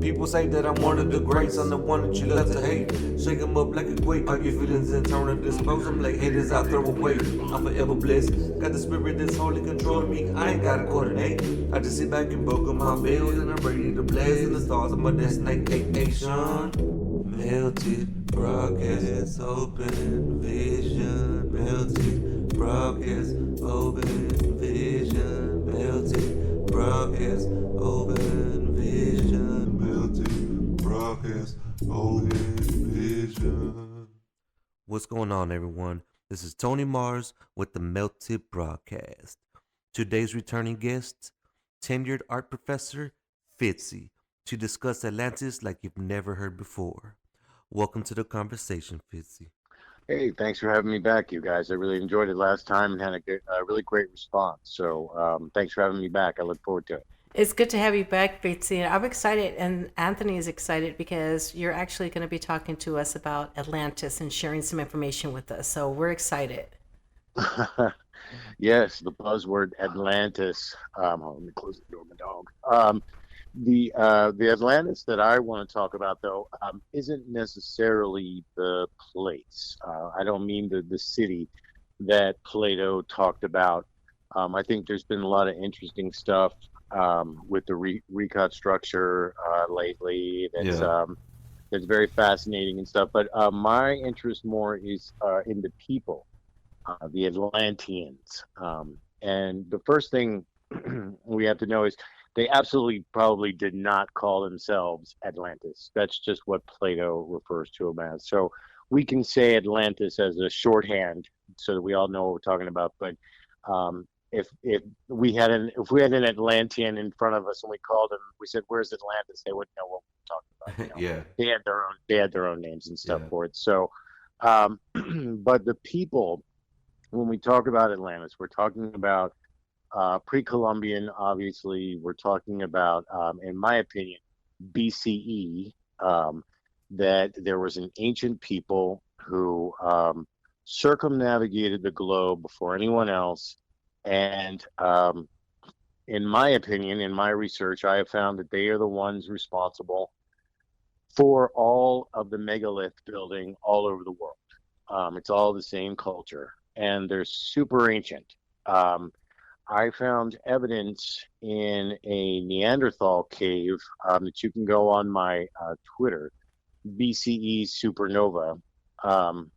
People say that I'm one of the greats, I'm the one that you love to hate. Shake 'em up like a quake, pop your feelings and turn to dispose 'em like haters I throw away. I'm forever blessed, got the spirit that's holy controlling me, I ain't gotta coordinate. I just sit back and buckle my bells and I'm ready to blast in the stars of my destination. Melted broadcast, open vision, melted broadcast, open vision, melted broadcast, open vision, melted broadcast, open vision. What's going on, everyone? This is Tony Mars with the Melted Broadcast. Today's returning guest, tenured art professor Fitzy, to discuss Atlantis like you've never heard before. Welcome to the conversation, Fitzy. Hey, thanks for having me back, you guys. I really enjoyed it last time and had a really great response. So, thanks for having me back. I look forward to it. It's good to have you back, Betsy. I'm excited, and Anthony is excited because you're actually going to be talking to us about Atlantis and sharing some information with us. So we're excited. Yes, the buzzword Atlantis. Hold on, let me close the door, my dog. The Atlantis that I want to talk about, though, isn't necessarily the place. I don't mean the city that Plato talked about. I think there's been a lot of interesting stuff with the recot structure lately. Yeah. That's very fascinating and stuff. But my interest more is in the people, the Atlanteans. And the first thing we have to know is they absolutely probably did not call themselves Atlantis. That's just what Plato refers to them as. So we can say Atlantis as a shorthand so that we all know what we're talking about. But if we had an Atlantean in front of us and we called them, we said, "Where's Atlantis?" They wouldn't know what we're talking about. Yeah. They had their own names and stuff Yeah. for it. So, but the people, when we talk about Atlantis, we're talking about pre-Columbian. Obviously, we're talking about, in my opinion, BCE. That there was an ancient people who circumnavigated the globe before anyone else. And in my opinion, in my research, I have found that they are the ones responsible for all of the megalith building all over the world. It's all the same culture, and they're super ancient. I found evidence in a Neanderthal cave that you can go on my Twitter, BCE supernova,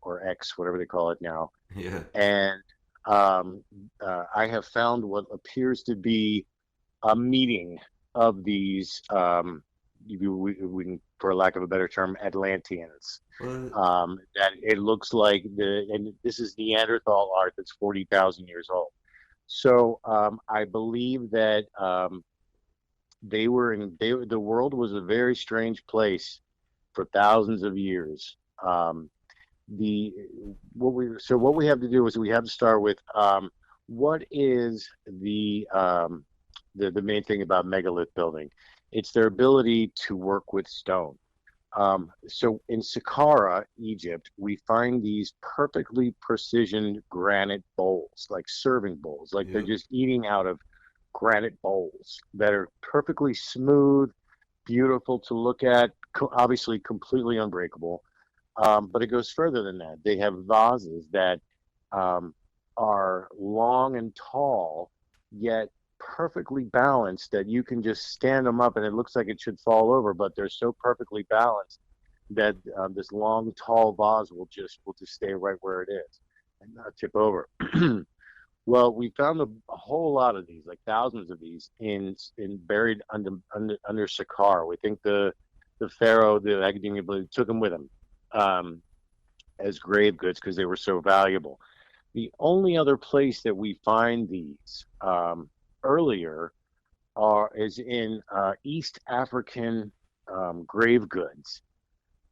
or X, whatever they call it now. Yeah. And I have found what appears to be a meeting of these, for lack of a better term, Atlanteans. What? That it looks like and this is Neanderthal art that's 40,000 years old. So I believe that the world was a very strange place for thousands of years. What we have to do is we have to start with what is the main thing about megalith building. It's their ability to work with stone. So in Saqqara, Egypt, we find these perfectly precision granite bowls, like serving bowls, like they're Yeah. just eating out of granite bowls that are perfectly smooth, beautiful to look at, obviously completely unbreakable. But it goes further than that. They have vases that are long and tall, yet perfectly balanced that you can just stand them up and it looks like it should fall over, but they're so perfectly balanced that this long, tall vase will just stay right where it is and not tip over. Well, we found a whole lot of these, like thousands of these, in buried under Saqqara. We think the pharaoh, the academia, took them with him as grave goods because they were so valuable. The only other place that we find these earlier is in East African grave goods.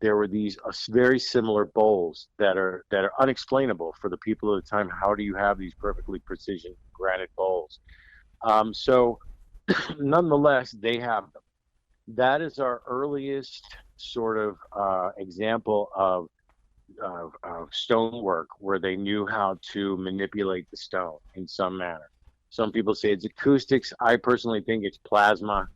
There were these very similar bowls that are unexplainable for the people of the time. How do you have these perfectly precision granite bowls? So, nonetheless, they have them. That is our earliest sort of example of stonework where they knew how to manipulate the stone in some manner. Some people say it's acoustics. I personally think it's plasma.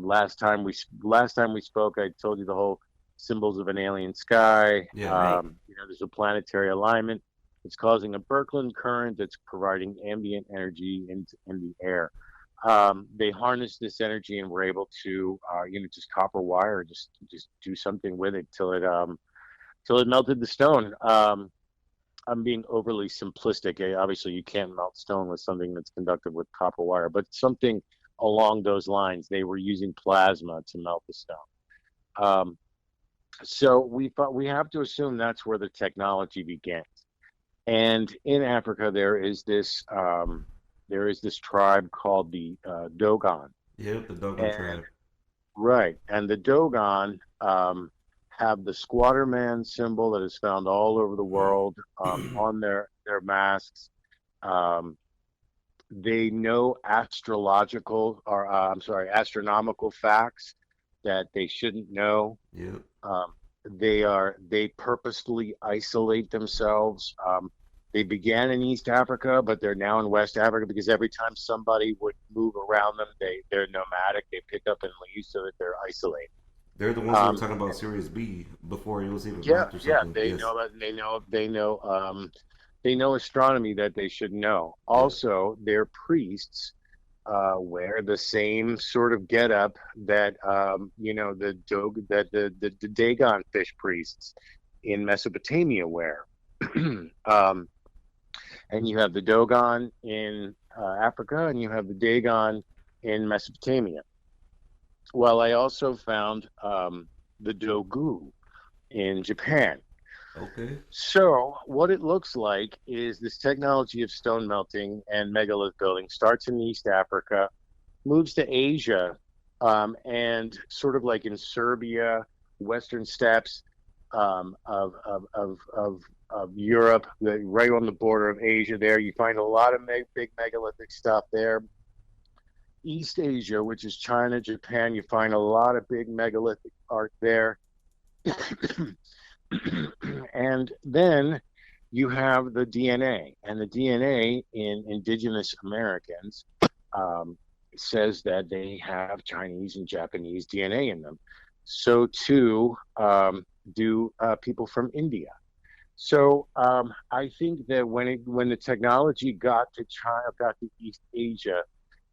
Last time we spoke, I told you the whole symbols of an alien sky. Yeah. Right. There's a planetary alignment. It's causing a Birkeland current that's providing ambient energy in the air. They harnessed this energy and were able to, just copper wire, just do something with it till it melted the stone. I'm being overly simplistic. Obviously, you can't melt stone with something that's conductive with copper wire, but something along those lines. They were using plasma to melt the stone. Um, so we thought we have to assume that's where the technology begins. And in Africa, there is this tribe called the Dogon, Yep, the Dogon and tribe. right, and the Dogon have the squatter man symbol that is found all over the world on their masks. Um, they know astronomical facts that they shouldn't know. Yep. Um, they purposefully isolate themselves. They began in East Africa, but they're now in West Africa because every time somebody would move around them, they're nomadic. They pick up and leave so that they're isolated. They're the ones that were Um, talking about Sirius B before it was even yeah, mapped or yeah, something. Yes. they know astronomy that they should know. Yeah. Also, their priests wear the same sort of getup that the Dagon fish priests in Mesopotamia wear. um, and you have the Dogon in Africa, and you have the Dagon in Mesopotamia. Well, I also found the Dogu in Japan. Okay. So, what it looks like is this technology of stone melting and megalith building starts in East Africa, moves to Asia, and sort of like in Serbia, Western steppes of Europe, right on the border of Asia. There, you find a lot of big megalithic stuff there. East Asia, which is China, Japan, you find a lot of big megalithic art there. And then you have the DNA, and the DNA in indigenous Americans says that they have Chinese and Japanese DNA in them. So too do people from India. So I think that when the technology got to China, got to East Asia,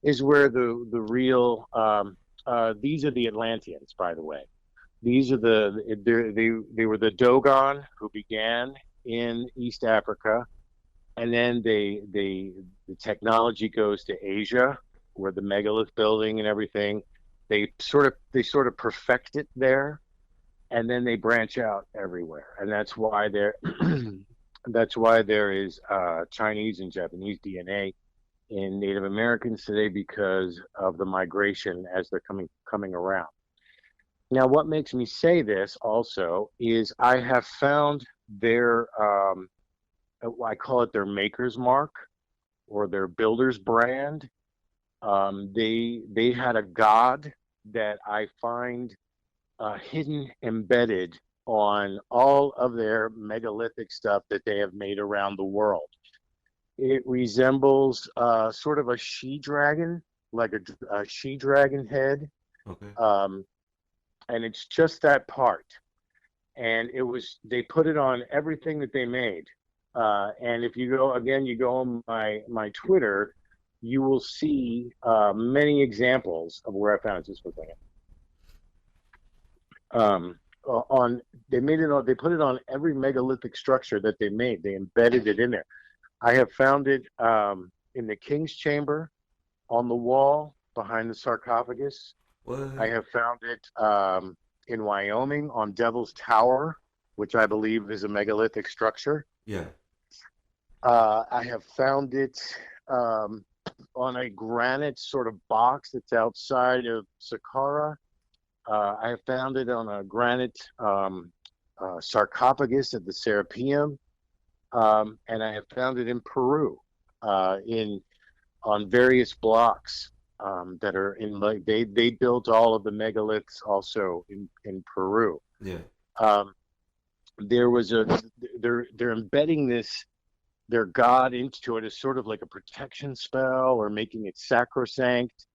is where the real these are the Atlanteans, by the way. These are they were the Dogon who began in East Africa, and then the technology goes to Asia, where the megalith building and everything. They sort of perfect it there, and then they branch out everywhere, and that's why there is Chinese and Japanese DNA in Native Americans today because of the migration as they're coming around. Now, what makes me say this also is I have found their, I call it their maker's mark or their builder's brand. They had a god that I find hidden, embedded on all of their megalithic stuff that they have made around the world. It resembles sort of a she dragon, like a she dragon head. Okay. And it's just that part. And they put it on everything that they made. And if you go on my Twitter, you will see many examples of where I found it. Just for a second. They put it on every megalithic structure that they made. They embedded it in there. I have found it in the King's Chamber, on the wall behind the sarcophagus. What? I have found it in Wyoming on Devil's Tower, which I believe is a megalithic structure. Yeah. I have found it on a granite sort of box that's outside of Saqqara. I have found it on a granite sarcophagus at the Serapeum. And I have found it in Peru, on various blocks that are in like they built all of the megaliths also in Peru. Yeah. There was they're embedding their god into it as sort of like a protection spell or making it sacrosanct.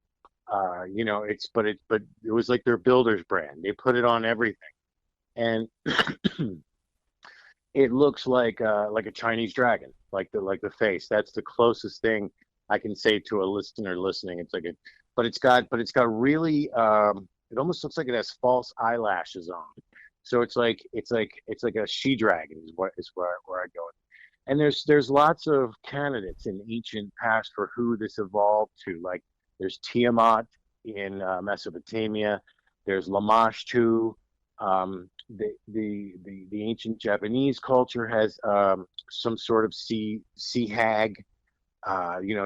But it was like their builder's brand. They put it on everything, and it looks like a Chinese dragon, like the face. That's the closest thing I can say to a listener listening. But it's got really it almost looks like it has false eyelashes on. So it's like a she dragon is where I go. And there's lots of candidates in ancient past for who this evolved to. Like there's Tiamat in Mesopotamia. There's Lamashtu. The ancient Japanese culture has some sort of sea hag,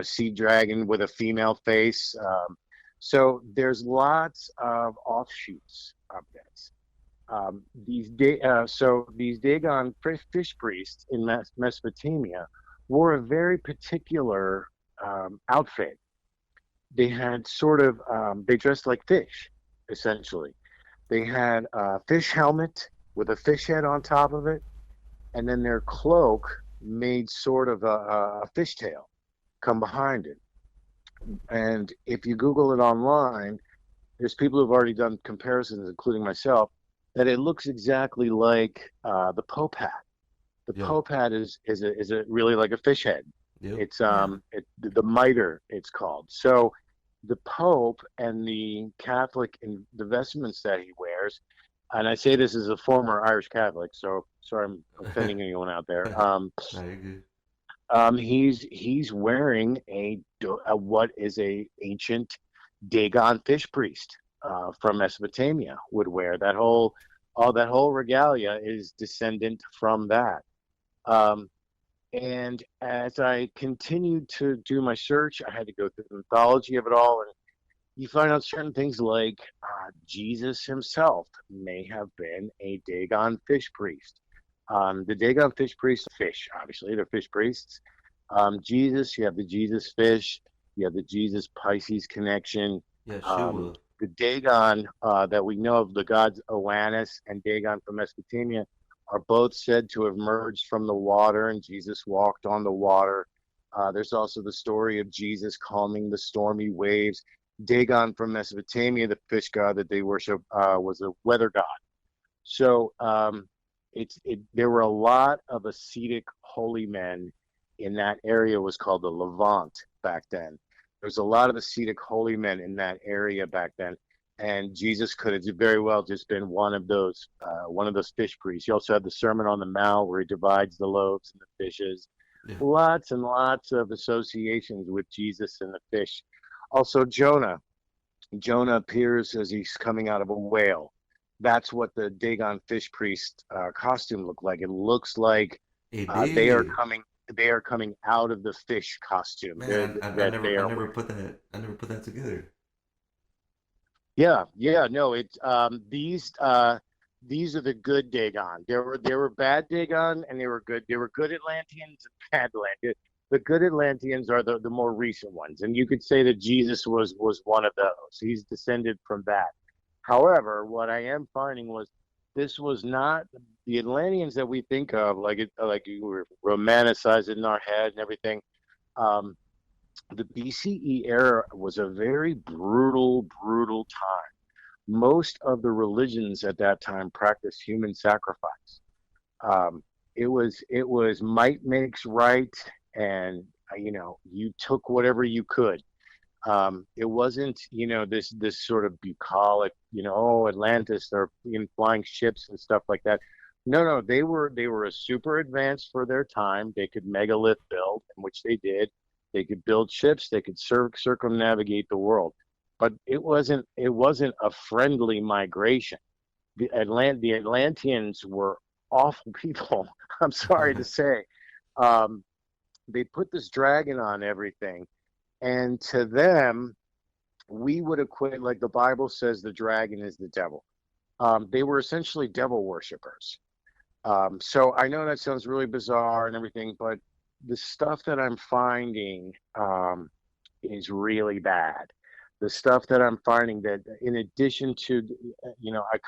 sea dragon with a female face. So there's lots of offshoots of this. These Dagon fish priests in Mesopotamia wore a very particular outfit. They had they dressed like fish, essentially. They had a fish helmet with a fish head on top of it, and then their cloak made sort of a fishtail come behind it. And if you Google it online, there's people who've already done comparisons, including myself, that it looks exactly like the Pope hat. The Yeah. Pope hat is a really like a fish head. Yep. It's the mitre, it's called. So the Pope and the Catholic in the vestments that he wears, and I say this as a former Irish Catholic, so sorry I'm offending anyone out there. No, you're good. He's wearing a what is a ancient Dagon fish priest from Mesopotamia would wear. That whole regalia is descendant from that. Um, and as I continued to do my search, I had to go through the mythology of it all, and you find out certain things like Jesus himself may have been a Dagon fish priest. The Dagon fish priests, fish, obviously, they're fish priests. Jesus, you have the Jesus fish, you have the Jesus Pisces connection. Yeah, Um, Shua. the Dagon that we know of, the gods Oannes and Dagon from Mesopotamia, are both said to have merged from the water, and Jesus walked on the water. There's also the story of Jesus calming the stormy waves. Dagon from Mesopotamia, the fish god that they worship, was a weather god. So there were a lot of ascetic holy men in that area. Was called the Levant back then. There's a lot of ascetic holy men in that area back then, and Jesus could have very well just been one of those fish priests. You also have the Sermon on the Mount where he divides the loaves and the fishes. Yeah. Lots and lots of associations with Jesus and the fish. Also, Jonah. Jonah appears as he's coming out of a whale. That's what the Dagon fish priest costume looked like. It looks like It they are did. coming. They are coming out of the fish costume. Man, I That they never I are never wearing. put that I never put that together. Yeah, yeah, no, it's these are the good Dagon. There were bad Dagon and they were good. They were good Atlanteans and bad Atlanteans. The good Atlanteans are the more recent ones, and you could say that Jesus was one of those. He's descended from that. However, what I am finding was this was not the Atlanteans that we think of, like you were romanticized in our head and everything. Um, the BCE era was a very brutal, brutal time. Most of the religions at that time practiced human sacrifice. Um, it was might makes right, and you took whatever you could. It wasn't this sort of bucolic, oh, Atlantis, they're in flying ships and stuff like that. No, no, they were a super advanced for their time. They could megalith build, in which they did. They could build ships. They could circumnavigate the world, but it wasn't a friendly migration. The Atlanteans were awful people. I'm sorry to say. Um, they put this dragon on everything, and to them, we would equate, like the Bible says, the dragon is the devil. They were essentially devil worshippers. So I know that sounds really bizarre and everything, but the stuff that I'm finding is really bad. The stuff that I'm finding, that in addition to,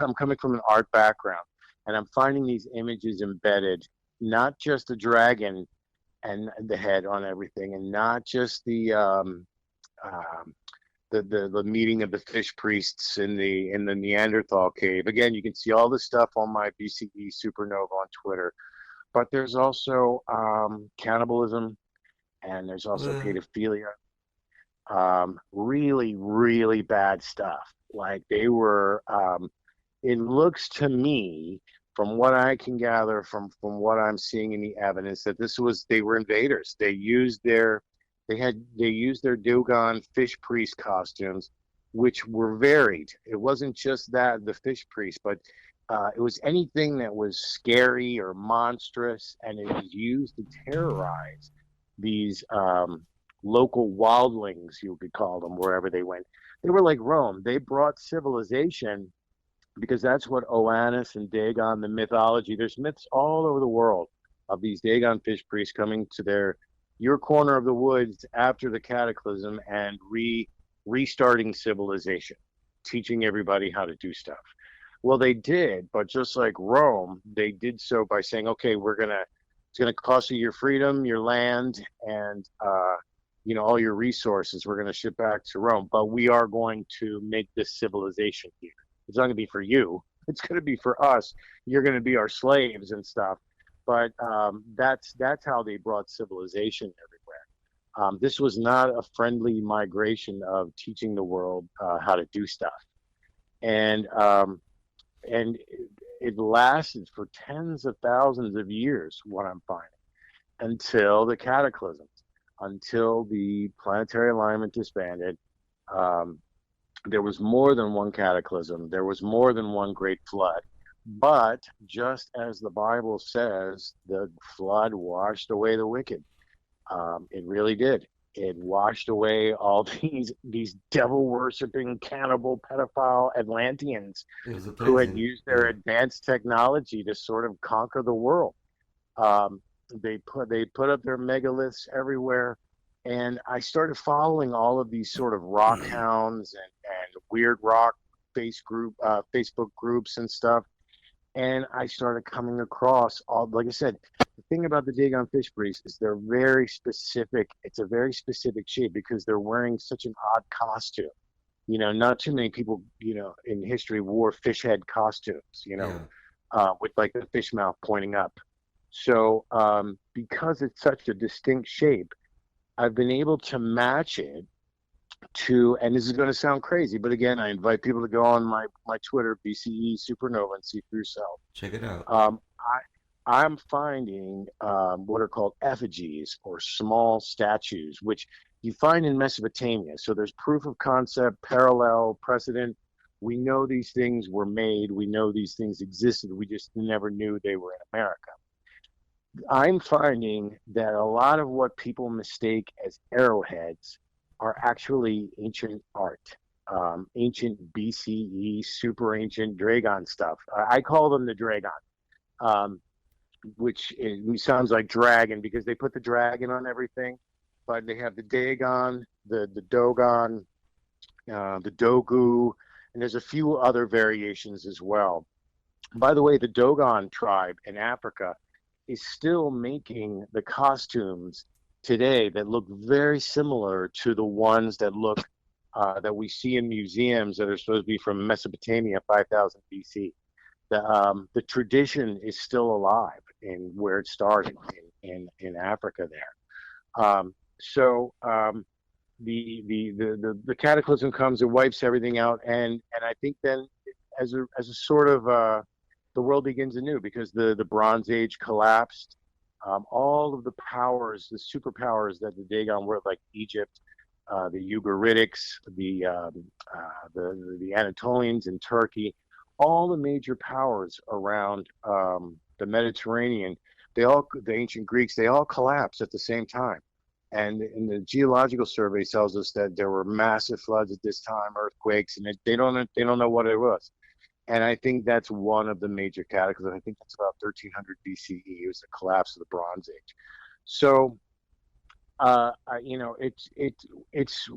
I'm coming from an art background, and I'm finding these images embedded, not just the dragon and the head on everything, and not just um, the meeting of the fish priests in the Neanderthal cave. Again, you can see all this stuff on my BCE Supernova on Twitter. But there's also cannibalism, and there's also Uh, pedophilia. Really, really bad stuff. Like they were. It looks to me, from what I can gather from what I'm seeing in the evidence, that they were invaders. They used their Dogon fish priest costumes, which were varied. It wasn't just that the fish priest, but it was anything that was scary or monstrous, and it was used to terrorize these local wildlings, you could call them, wherever they went. They were like Rome. They brought civilization because that's what Oannes and Dagon, the mythology. There's myths all over the world of these Dagon fish priests coming to your corner of the woods after the cataclysm and restarting civilization, teaching everybody how to do stuff. Well, they did, but just like Rome, they did so by saying, "Okay, it's gonna cost you your freedom, your land, and all your resources. We're gonna ship back to Rome, but we are going to make this civilization here. It's not gonna be for you. It's gonna be for us. You're gonna be our slaves and stuff." But that's how they brought civilization everywhere. This was not a friendly migration of teaching the world how to do stuff, and it lasted for tens of thousands of years. What I'm finding, until the cataclysms, until the planetary alignment disbanded. Um, there was more than one cataclysm. There was more than one great flood. But just as the Bible says, the flood washed away the wicked. It really did. It washed away all these devil worshipping, cannibal, pedophile Atlanteans it was a who had blessing. used their Yeah. advanced technology to sort of conquer the world. Um, they put up their megaliths everywhere, and I started following all of these sort of rock hounds and weird rock Facebook groups and stuff. And I started coming across all, like I said, the thing about the Dagon fish priests is they're very specific. It's a very specific shape because they're wearing such an odd costume. Not too many people, in history wore fish head costumes, Yeah. with like the fish mouth pointing up. So because it's such a distinct shape, I've been able to match it to, and this is going to sound crazy, but again, I invite people to go on my Twitter, BCE Supernova, and see for yourself. Check it out. I'm finding what are called effigies or small statues, which you find in Mesopotamia. So there's proof of concept, parallel, precedent. We know these things were made. We know these things existed. We just never knew they were in America. I'm finding that a lot of what people mistake as arrowheads are actually ancient art, ancient BCE, super ancient Dragon stuff. I call them the Dragon, um, which sounds like dragon because they put the dragon on everything, but they have the Dagon, the Dogon, the Dogu, and there's a few other variations as well. By the way, the Dogon tribe in Africa is still making the costumes today that look very similar to the ones that we see in museums that are supposed to be from Mesopotamia, 5000 BC. The tradition is still alive in where it started in Africa there. The cataclysm comes and wipes everything out, and I think then as a sort of the world begins anew because the Bronze Age collapsed. All of the powers, the superpowers that the Dagon were, like Egypt, the Ugaritic, the Anatolians in Turkey, all the major powers around the Mediterranean, the ancient Greeks, they all collapsed at the same time. And the geological survey tells us that there were massive floods at this time, earthquakes, and they don't know what it was. And I think that's one of the major cataclysms. I think that's about 1300 BCE. It was the collapse of the Bronze Age. So, it's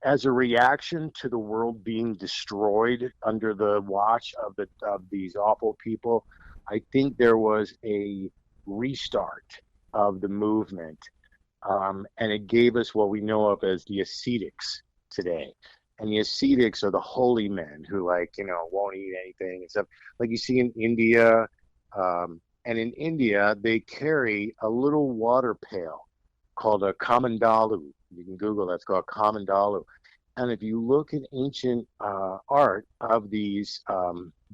as a reaction to the world being destroyed under the watch of these awful people. I think there was a restart of the movement, and it gave us what we know of as the ascetics today. And the ascetics are the holy men who, like, won't eat anything and stuff, like you see in India. And in India, they carry a little water pail called a kamandalu. You can Google that. It's called kamandalu. And if you look at ancient art of these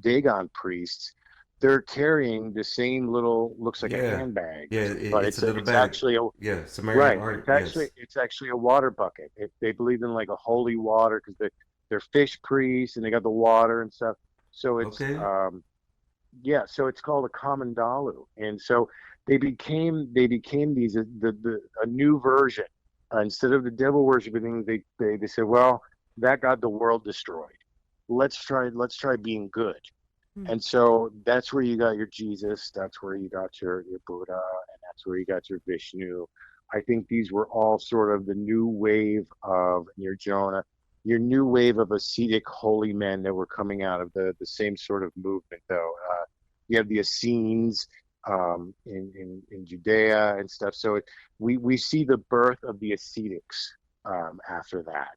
Dagon priests, they're carrying the same little, looks like a Yeah, handbag, yeah. but It's a little it's bag. actually a, Yeah, Sumerian right. art. Yes. It's actually a water bucket. They believe in like a holy water because they're fish priests and they got the water and stuff. So it's Okay. yeah, so it's called a common dalu, and so they became these a new version. Instead of the devil worshiping thing, they said, well, that got the world destroyed. Let's try being good. Hmm. And so that's where you got your Jesus, that's where you got your Buddha, and that's where you got your Vishnu. I think these were all sort of the new wave of your Jonah, your new wave of ascetic holy men that were coming out of the same sort of movement, though. You have the Essenes in Judea and stuff. So we see the birth of the ascetics after that.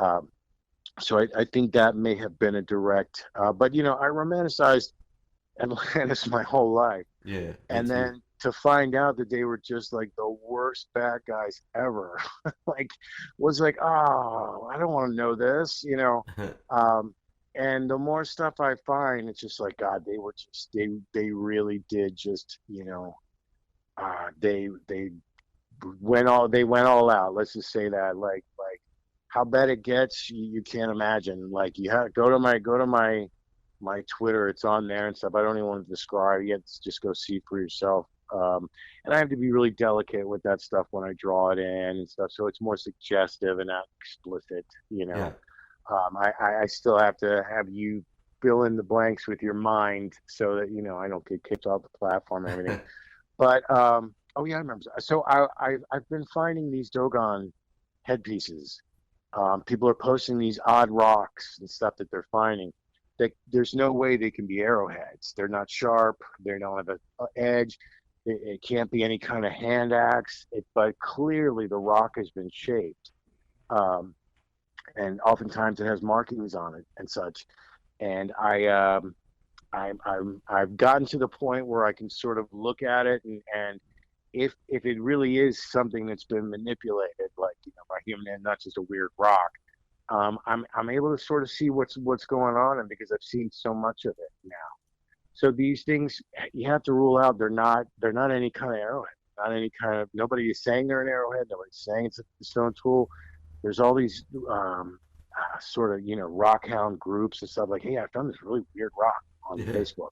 Um, so I think that may have been a direct, but I romanticized Atlantis my whole life, Yeah, me and too. then to find out that they were just like the worst bad guys ever, like was like, oh, I don't want to know this. Um, and the more stuff I find, it's just like, God, they were just they really did just they went all out. Let's just say that, like how bad it gets, you can't imagine. Like you have go to my Twitter, it's on there and stuff. I don't even want to describe it yet. Just go see for yourself. And I have to be really delicate with that stuff when I draw it in and stuff, so it's more suggestive and not explicit. Yeah. I still have to have you fill in the blanks with your mind so that I don't get kicked off the platform and everything. But oh yeah, I remember. So I've been finding these Dogon headpieces. People are posting these odd rocks and stuff that they're finding. That there's no way they can be arrowheads. They're not sharp. They don't have a edge. It can't be any kind of hand axe. But clearly the rock has been shaped, um, and oftentimes it has markings on it and such. And I've gotten to the point where I can sort of look at it, and if it really is something that's been manipulated, like by human and not just a weird rock, I'm able to sort of see what's going on, and because I've seen so much of it now. So these things you have to rule out. They're not any kind of arrowhead, not any kind of. Nobody is saying they're an arrowhead. Nobody's saying it's a stone tool. There's all these sort of rock hound groups and stuff like, hey, I found this really weird rock on Yeah. Facebook.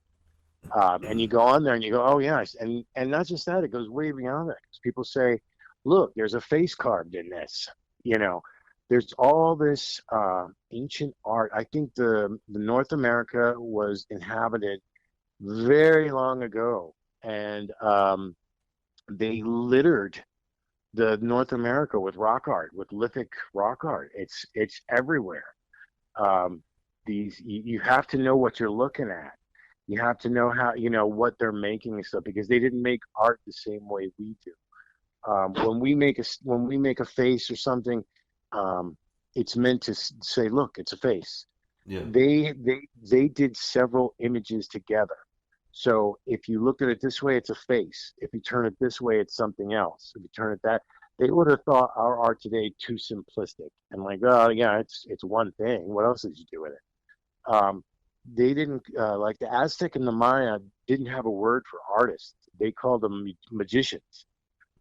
And you go on there and you go, oh yes, and not just that, it goes way beyond that. 'Cause people say, look, there's a face carved in this. You know, there's all this ancient art. I think the North America was inhabited very long ago, and they littered the North America with rock art, with lithic rock art. It's everywhere. Um, you have to know what you're looking at. You have to know how what they're making and stuff, because they didn't make art the same way we do. When we make a face or something, um, it's meant to say, look, it's a face. Yeah. They did several images together. So if you look at it this way, it's a face. If you turn it this way, it's something else. If you turn it that, they would have thought our art today too simplistic and like, oh yeah, it's one thing. What else did you do with it? They didn't like the Aztec and the Maya didn't have a word for artists. They called them magicians.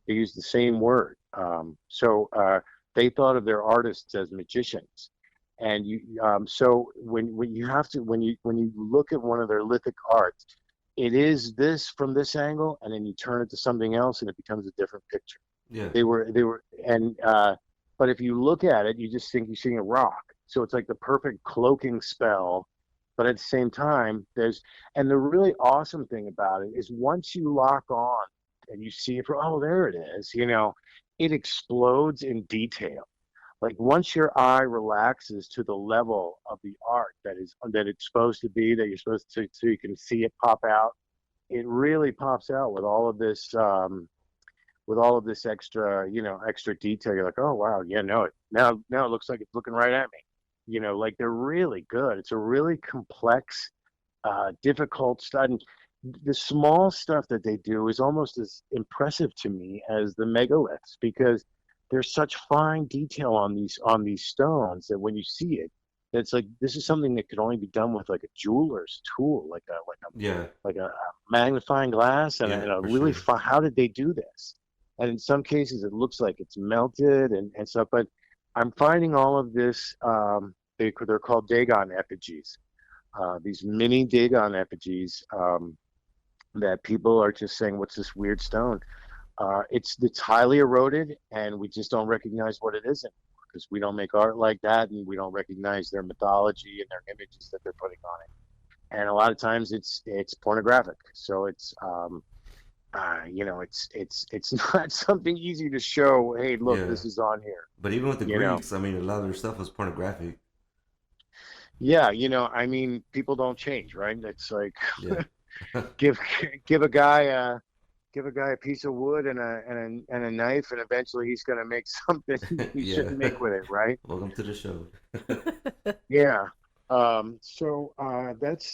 They used the same word. So they thought of their artists as magicians. And so when you have to when you look at one of their lithic arts, it is this from this angle, and then you turn it to something else, and it becomes a different picture. Yeah. They were, and but if you look at it, you just think you're seeing a rock. So it's like the perfect cloaking spell, but at the same time, and the really awesome thing about it is once you lock on and you see it for, oh, there it is, it explodes in detail. Like once your eye relaxes to the level of the art that it's supposed to be, that you're supposed to, so you can see it pop out, it really pops out with all of this extra, extra detail. You're like, oh wow, yeah, no, now it looks like it's looking right at me. Like they're really good. It's a really complex, difficult study. The small stuff that they do is almost as impressive to me as the megaliths, because there's such fine detail on these stones that when you see it, it's like this is something that could only be done with like a jeweler's tool, Yeah, like a magnifying glass and yeah, a for really sure. fine. How did they do this? And in some cases, it looks like it's melted and stuff. But I'm finding all of this. They're called Dagon effigies. These mini Dagon effigies. That people are just saying, "What's this weird stone?" It's highly eroded, and we just don't recognize what it is anymore because we don't make art like that, and we don't recognize their mythology and their images that they're putting on it. And a lot of times, it's pornographic, so it's not something easy to show. Hey, look, Yeah, this is on here. but even with the You know, Greeks, I mean, a lot of their stuff was pornographic. yeah, I mean, people don't change, right? It's like Yeah, give give a guy a give a guy a piece of wood and a knife, and eventually he's going to make something he yeah. shouldn't make with it, right? Welcome to the show. Yeah.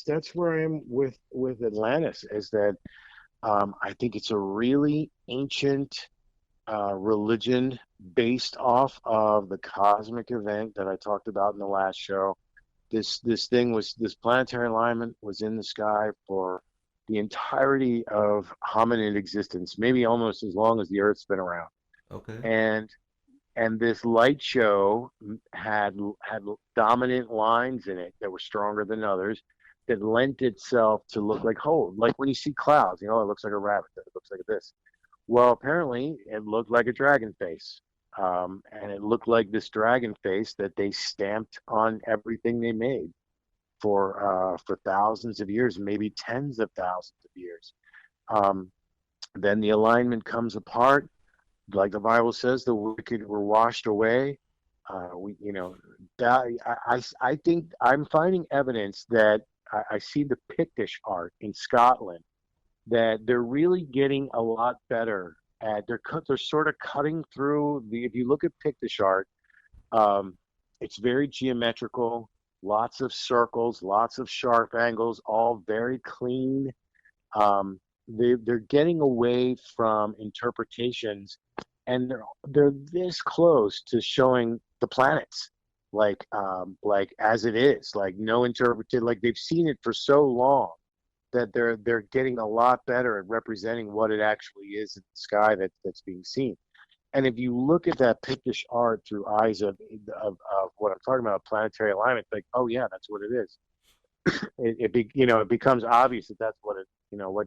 That's where I am with Atlantis. Is that I think it's a really ancient religion based off of the cosmic event that I talked about in the last show. This planetary alignment was in the sky for the entirety of hominid existence, maybe almost as long as the Earth's been around. Okay. And this light show had dominant lines in it that were stronger than others, that lent itself to look like whole. Like when you see clouds, it looks like a rabbit, it looks like this. Well, apparently it looked like a dragon face. And it looked like this dragon face that they stamped on everything they made for thousands of years, maybe tens of thousands of years. Um, then the alignment comes apart, like the Bible says, the wicked were washed away. That I think I'm finding evidence that I see the Pictish art in Scotland, that they're really getting a lot better at. They're sort of cutting through the. If you look at Pictish art, um, it's very geometrical, lots of circles, lots of sharp angles, all very clean. They're getting away from interpretations, and they're this close to showing the planets like as it is, like no interpreted, like they've seen it for so long that they're getting a lot better at representing what it actually is in the sky that's being seen. And if you look at that Pictish art through eyes of what I'm talking about, planetary alignment, like, oh yeah, that's what it is. It becomes obvious that that's what it, what.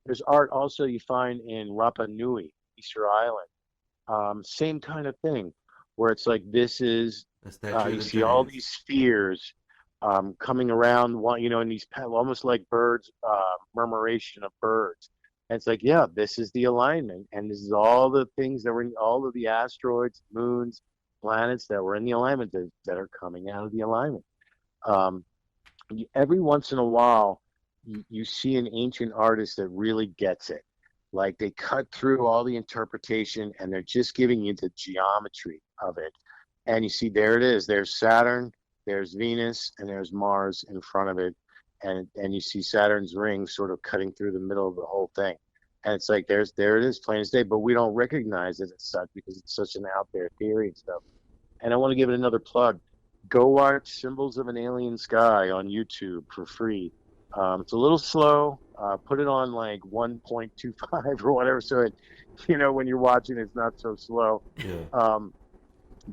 There's art also you find in Rapa Nui, Easter Island, same kind of thing, where it's like this is, A statue of you the see all giants. these spheres coming around, in these almost like birds, murmuration of birds. And it's like, yeah, this is the alignment, and this is all the things that were in all of the asteroids, moons, planets that were in the alignment that are coming out of the alignment. Um, every once in a while, you see an ancient artist that really gets it. Like they cut through all the interpretation and they're just giving you the geometry of it. And you see, there it is. There's Saturn, there's Venus, and there's Mars in front of it. And you see Saturn's ring sort of cutting through the middle of the whole thing. And it's like, there it is, plain as day. But we don't recognize it as such because it's such an out there theory and stuff. And I want to give it another plug. Go watch Symbols of an Alien Sky on YouTube for free. It's a little slow. Put it on like 1.25 or whatever, so when you're watching, it's not so slow. Yeah. Um,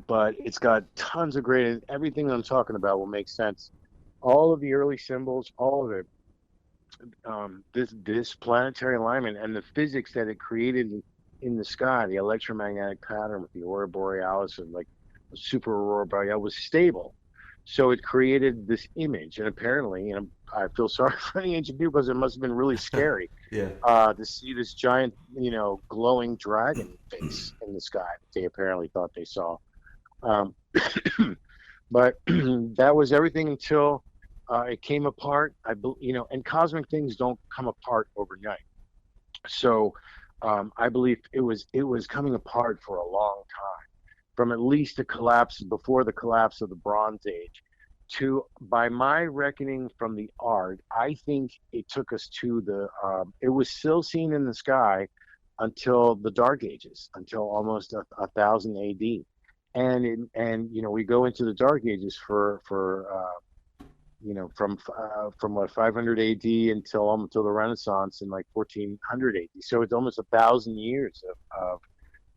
but it's got tons of great. Everything that I'm talking about will make sense. All of the early symbols, all of it. This planetary alignment and the physics that it created in the sky, the electromagnetic pattern with the aurora borealis and like the super aurora borealis was stable. So it created this image, and apparently, I feel sorry for the ancient people because it must have been really scary Yeah. to see this giant, glowing dragon face in the sky that they apparently thought they saw. Um, but that was everything until it came apart. And cosmic things don't come apart overnight. So I believe it was coming apart for a long time, from at least the collapse before the collapse of the Bronze Age. by my reckoning from the art, I think it took us to it was still seen in the sky until the Dark Ages, until almost 1000 AD. We go into the Dark Ages from what 500 AD until the Renaissance in like 1400 AD. So it's almost 1,000 years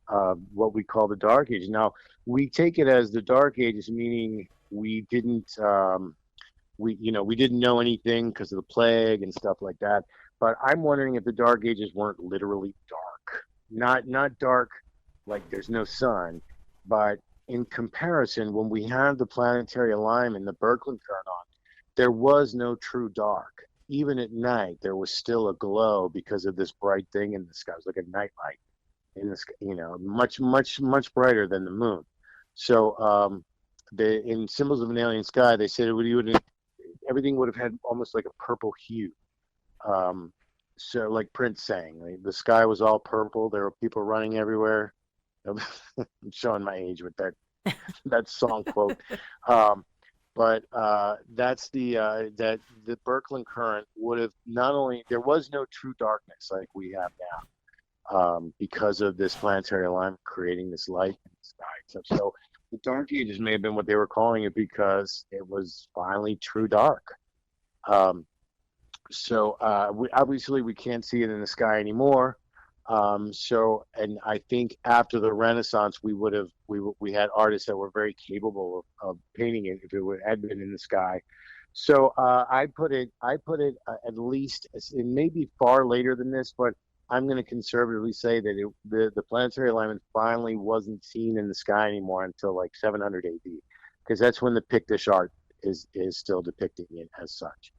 of what we call the Dark Ages. Now we take it as the Dark Ages, meaning we didn't know anything because of the plague and stuff like that. But I'm wondering if the Dark Ages weren't literally dark, not dark like there's no sun, but in comparison, when we had the planetary alignment, the Birkeland current on, there was no true dark. Even at night, there was still a glow because of this bright thing in the sky. It was like a nightlight in the sky, much, much, much brighter than the moon. So in Symbols of an Alien Sky, they said everything would have had almost like a purple hue. So like Prince sang, the sky was all purple. There were people running everywhere. I'm showing my age with that song quote. But that's that the Birkeland current would have not only, there was no true darkness like we have now, because of this planetary alignment creating this light in the sky. So the Dark Ages may have been what they were calling it because it was finally true dark. Obviously we can't see it in the sky anymore. And I think after the Renaissance, we had artists that were very capable of painting it if it had been in the sky. So I put it at least, it may be far later than this, but I'm going to conservatively say that the planetary alignment finally wasn't seen in the sky anymore until like 700 AD, because that's when the Pictish art is still depicting it as such.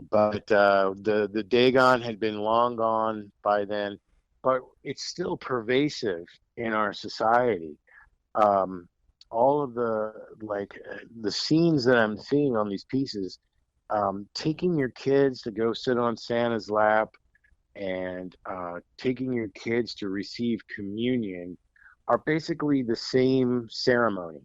But the Dagon had been long gone by then, but it's still pervasive in our society. All of the scenes that I'm seeing on these pieces, taking your kids to go sit on Santa's lap and taking your kids to receive communion are basically the same ceremony.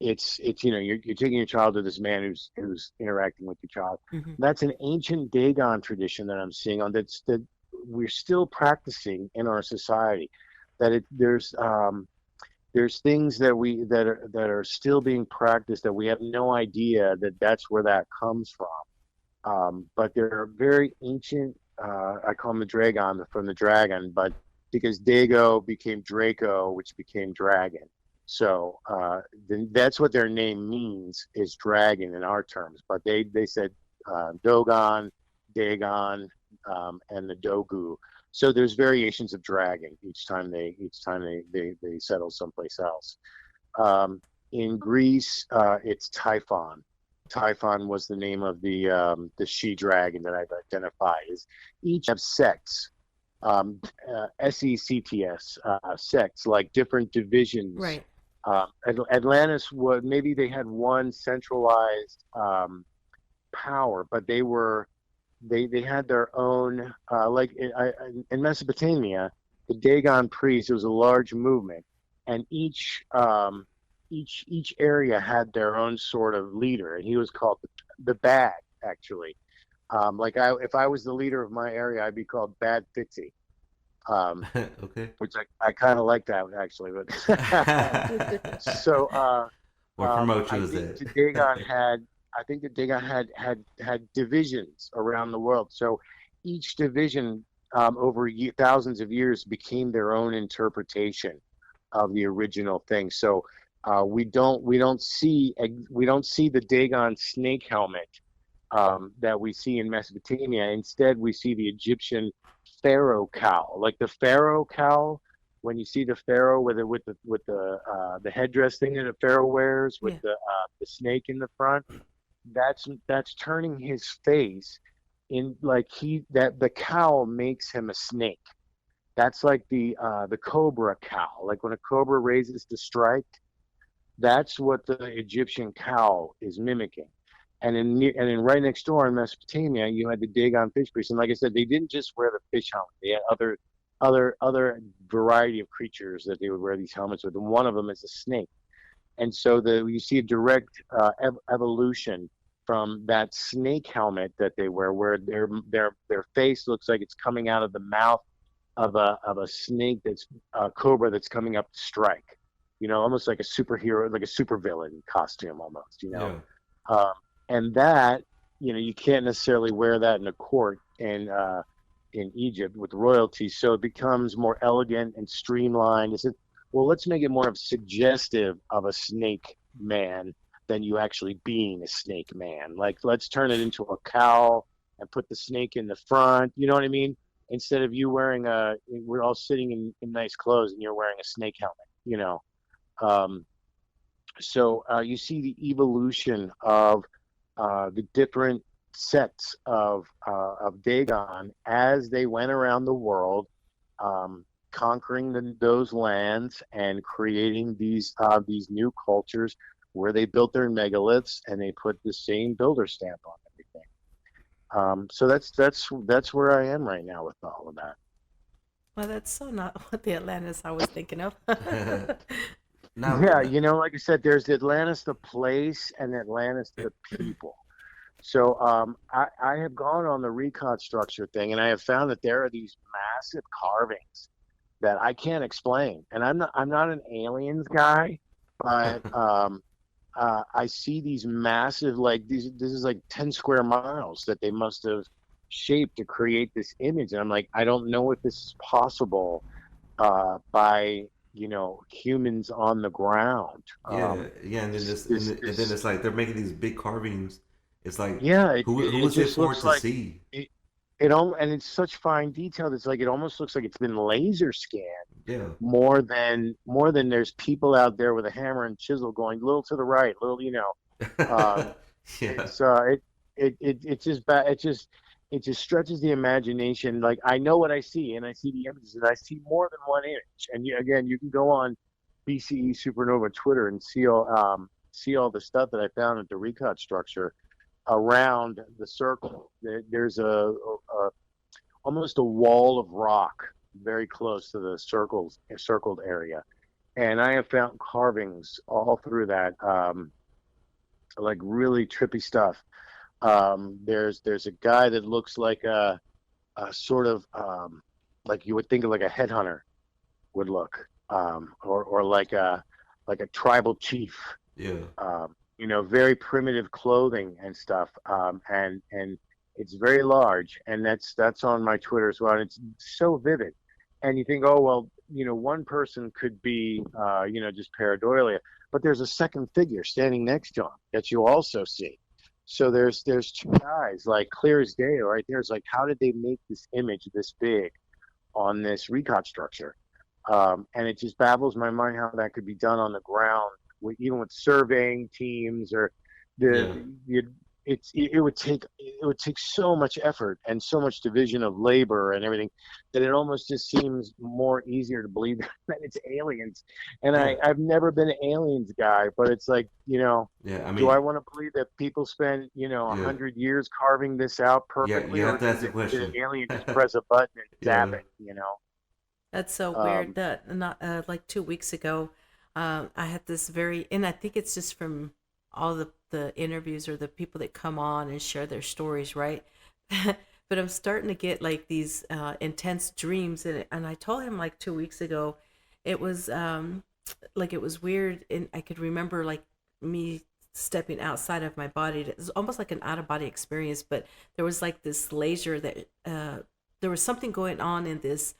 It's you're taking your child to this man who's interacting with your child. Mm-hmm. That's an ancient Dagon tradition that I'm seeing that we're still practicing in our society. There's things that are still being practiced that we have no idea that's where that comes from. But they're very ancient. I call them the Dragon from the dragon, but because Dago became Draco, which became dragon. So that's what their name means, is dragon in our terms. But they said Dogon, Dagon, and the Dogu. So there's variations of dragon each time they settle someplace else. In Greece, it's Typhon. Typhon was the name of the she dragon that I've identified. Each have sects. SECTS, sects, like different divisions. Right. Atlantis maybe they had one centralized power, but they had their own, in Mesopotamia, the Dagon priests, it was a large movement, and each area had their own sort of leader, and he was called the Bad, actually. If I was the leader of my area, I'd be called Bad Fitzy. Okay. Which I kind of like that actually, but so What promote you is think that? the Dagon had divisions around the world. So each division over thousands of years became their own interpretation of the original thing. So we don't see the Dagon snake helmet that we see in Mesopotamia. Instead, we see the Egyptian pharaoh cowl, like the pharaoh cowl. When you see the pharaoh with the headdress thing that a pharaoh wears with the snake in the front, that's turning his face in the cowl makes him a snake. That's like the cobra cowl, like when a cobra raises to strike. That's what the Egyptian cowl is mimicking. And in right next door in Mesopotamia, you had the Dagon fish priests, and like I said, they didn't just wear the fish helmet; they had other variety of creatures that they would wear these helmets with, and one of them is a snake. And so you see a direct evolution from that snake helmet that they wear, where their face looks like it's coming out of the mouth of a snake, that's a cobra that's coming up to strike. Almost like a superhero, like a supervillain costume, almost. Yeah. Um, and that, you can't necessarily wear that in a court in Egypt with royalty, so it becomes more elegant and streamlined. It said, well, let's make it more of suggestive of a snake man than you actually being a snake man. Like, let's turn it into a cowl and put the snake in the front. You know what I mean? Instead of you wearing we're all sitting in nice clothes and you're wearing a snake helmet. Um, so you see the evolution of the different sets of Dagon as they went around the world, conquering those lands and creating these new cultures where they built their megaliths and they put the same builder stamp on everything. So that's where I am right now with all of that. Well, that's so not what the Atlantis I was thinking of. Now, Yeah, like I said, there's Atlantis the place and Atlantis the people. So I have gone on the reconstructure thing, and I have found that there are these massive carvings that I can't explain. And I'm not an aliens guy, but I see these massive, like this is like 10 square miles that they must have shaped to create this image. And I'm like, I don't know if this is possible by humans on the ground. yeah, and then and then it's like they're making these big carvings. It's like, Yeah, who is it just for looks to like see? and it's such fine detail. It's like it almost looks like it's been laser scanned Yeah, more than there's people out there with a hammer and chisel going a little to the right, little, yeah, it's it just stretches the imagination. Like, I know what I see, and I see the images, and I see more than one image. And again, you can go on BCE Supernova Twitter and see all the stuff that I found at the recon structure around the circle. There's almost a wall of rock very close to the circled area, and I have found carvings all through that, like really trippy stuff. There's a guy that looks like a sort of like you would think of like a headhunter would look, or like a tribal chief. yeah. Very primitive clothing and stuff, and it's very large, and that's on my Twitter as well. And it's so vivid, and you think, oh well, one person could be, just pareidolia, but there's a second figure standing next to him that you also see. So there's two guys, like clear as day, right there. It's like, how did they make this image this big on this recon structure? And it just baffles my mind how that could be done on the ground, even with surveying teams, or it would take so much effort and so much division of labor and everything, that it almost just seems more easier to believe that it's aliens. And I've never been an aliens guy, but it's like, Yeah, I mean, do I want to believe that people spend 100 years carving this out perfectly, you or have to ask the did question. an alien just press a button and zap Yeah. it? That's so weird that not like 2 weeks ago, I had this and I think it's just from all the interviews or the people that come on and share their stories, right? But I'm starting to get like these intense dreams, and I told him like 2 weeks ago, it was like it was weird, and I could remember like me stepping outside of my body. It was almost like an out of body experience, but there was like this laser that there was something going on in this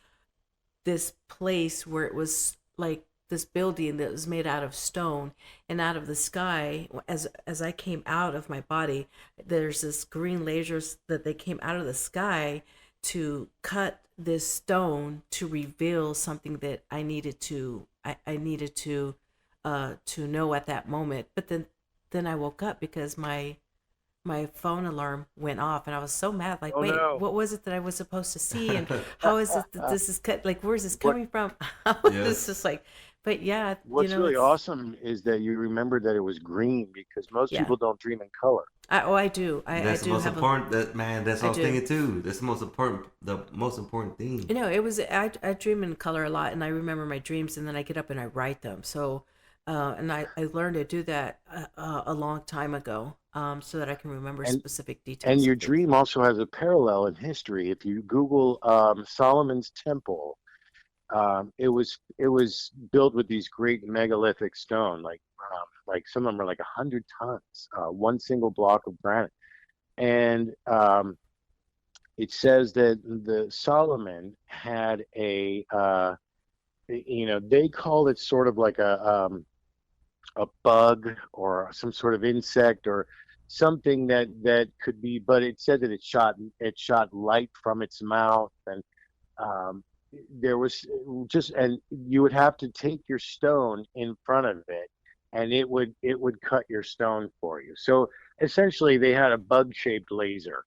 place where it was like this building that was made out of stone, and out of the sky, as I came out of my body, there's this green lasers that they came out of the sky to cut this stone to reveal something that I needed to know at that moment. But then I woke up because my phone alarm went off, and I was so mad, like, Oh wait, no! what was it that I was supposed to see, and how is it that this is cut, like, where's this What coming from? Yeah. It's just like, but yeah, What's really it's, awesome is that you remembered that it was green, because most yeah. people don't dream in color. I do. I That's the do most have important. That's what I I was do. thinking too. That's the most important. The most important thing. It was, I dream in color a lot, and I remember my dreams, and then I get up and I write them. So And I learned to do that a long time ago, so that I can remember And specific and details your of things. dream also has a parallel in history. If you Google Solomon's Temple, it was built with these great megalithic stone, like some of them are like 100 tons, one single block of granite. And it says that the Solomon had they called it sort of like a bug or some sort of insect or something that could be, but it said that it shot light from its mouth, and um, there was just, and you would have to take your stone in front of it, and it would cut your stone for you. So essentially, they had a bug-shaped laser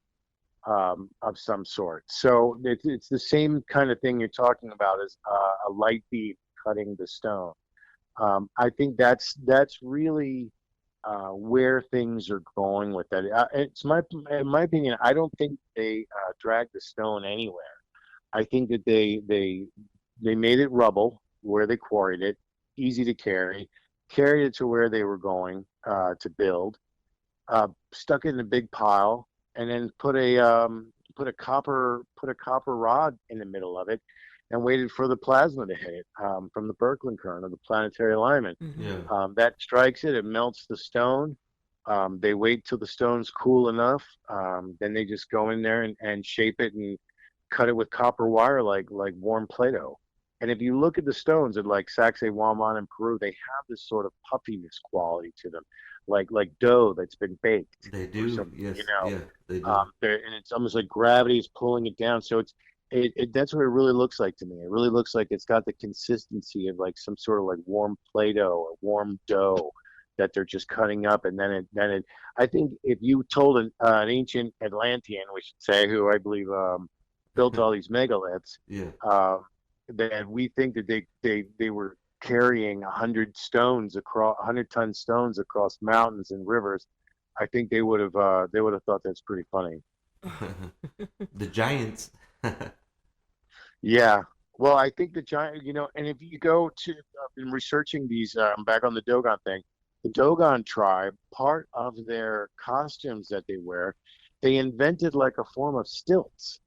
of some sort. So it's the same kind of thing you're talking about as a light beam cutting the stone. I think that's really where things are going with that. In my opinion, I don't think they dragged the stone anywhere. I think that they made it rubble where they quarried it, easy to carry, carried it to where they were going to build, stuck it in a big pile, and then put a copper rod in the middle of it, and waited for the plasma to hit it from the Birkeland current of the planetary alignment. Hmm. Yeah. That strikes it, it melts the stone. They wait till the stone's cool enough. Then they just go in there and shape it and cut it with copper wire like warm Play-Doh. And if you look at the stones at like Sacsayhuaman in Peru, they have this sort of puffiness quality to them, like dough that's been baked They or do. something, Yes. Yeah, they do. and it's almost like gravity is pulling it down. So that's what it really looks like to me. It really looks like it's got the consistency of like some sort of like warm Play-Doh or warm dough that they're just cutting up, and then it. I think if you told an ancient Atlantean, we should say, who I believe built all these megaliths, Yeah. uh, that we think that they were carrying 100-ton stones across mountains and rivers, I think they would have thought that's pretty funny. The Giants. Yeah. Well, I think the giant, and if you go to in researching these, back on the Dogon thing, the Dogon tribe, part of their costumes that they wear, they invented like a form of stilts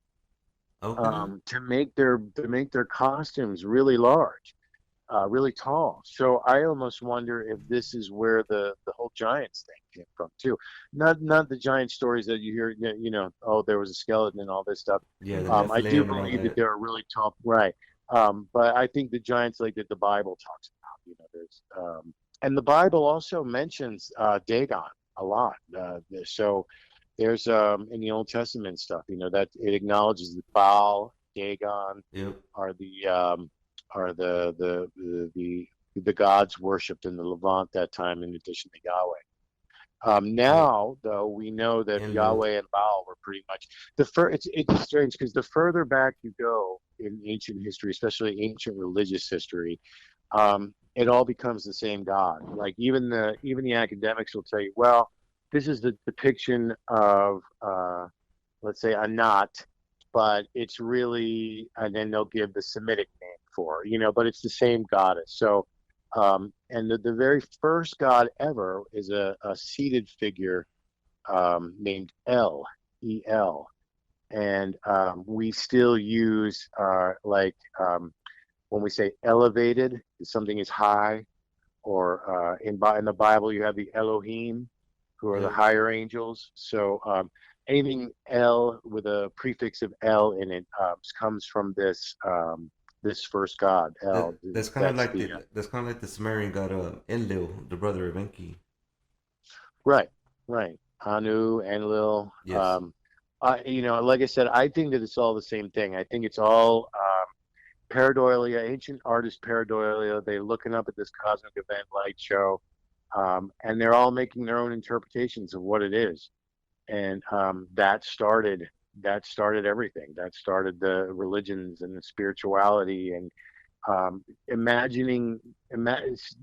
Okay. to make their costumes really large, really tall. So I almost wonder if this is where the whole giants thing came from too. Not the giant stories that you hear, oh, there was a skeleton and all this stuff. Yeah, the I do Nephilim and all believe that that. they're really tall, right? But I think the giants like that the Bible talks about, there's and the Bible also mentions Dagon a lot. So there's in the Old Testament stuff, that it acknowledges that Baal, Dagon Yep. are the gods worshipped in the Levant that time, in addition to Yahweh. Yep. Now, though, we know that Enlil. Yahweh and Baal were pretty much the first. It's strange because the further back you go in ancient history, especially ancient religious history, it all becomes the same God. Like even the academics will tell you, well, this is the depiction of let's say Anat, but it's really, and then they'll give the Semitic name for, but it's the same goddess. So, and the very first god ever is a seated figure named El, and we still use when we say elevated, something is high, or in the Bible you have the Elohim, who are the Yep. higher angels. So anything El with a prefix of El in it comes from this first god El. That's kind of That's like the the Sumerian god Enlil, the brother of Enki. right, right. Anu, Enlil. Yes. Like I said, I think that it's all the same thing. I think it's all pareidolia, ancient artist pareidolia. They're looking up at this cosmic event light show, and they're all making their own interpretations of what it is. And that started everything. That started the religions and the spirituality, and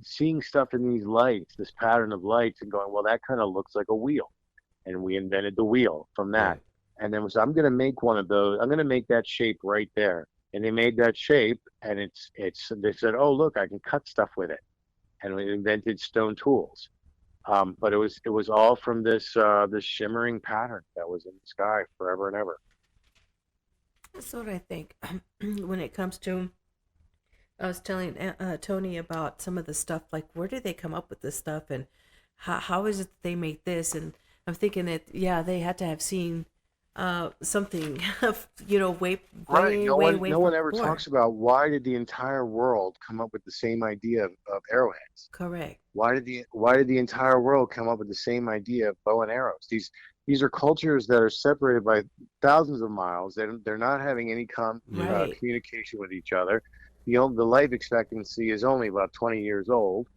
seeing stuff in these lights, this pattern of lights, and going, well, that kind of looks like a wheel, and we invented the wheel from that. Right. And then was I'm going to make one of those. I'm going to make that shape right there. And they made that shape, and they said, oh, look, I can cut stuff with it. and we invented stone tools. But it was all from this shimmering pattern that was in the sky forever and ever. That's what I think. When it comes to, I was telling Tony about some of the stuff, like where did they come up with this stuff, and how is it that they make this? And I'm thinking that yeah, they had to have seen something, way, Right. way, No way, one way no one ever before. talks about why did the entire world come up with the same idea of arrowheads? Correct. Why did the entire world come up with the same idea of bow and arrows? These are cultures that are separated by thousands of miles. They're not having any Yeah. Right. communication with each other. The life expectancy is only about 20 years old.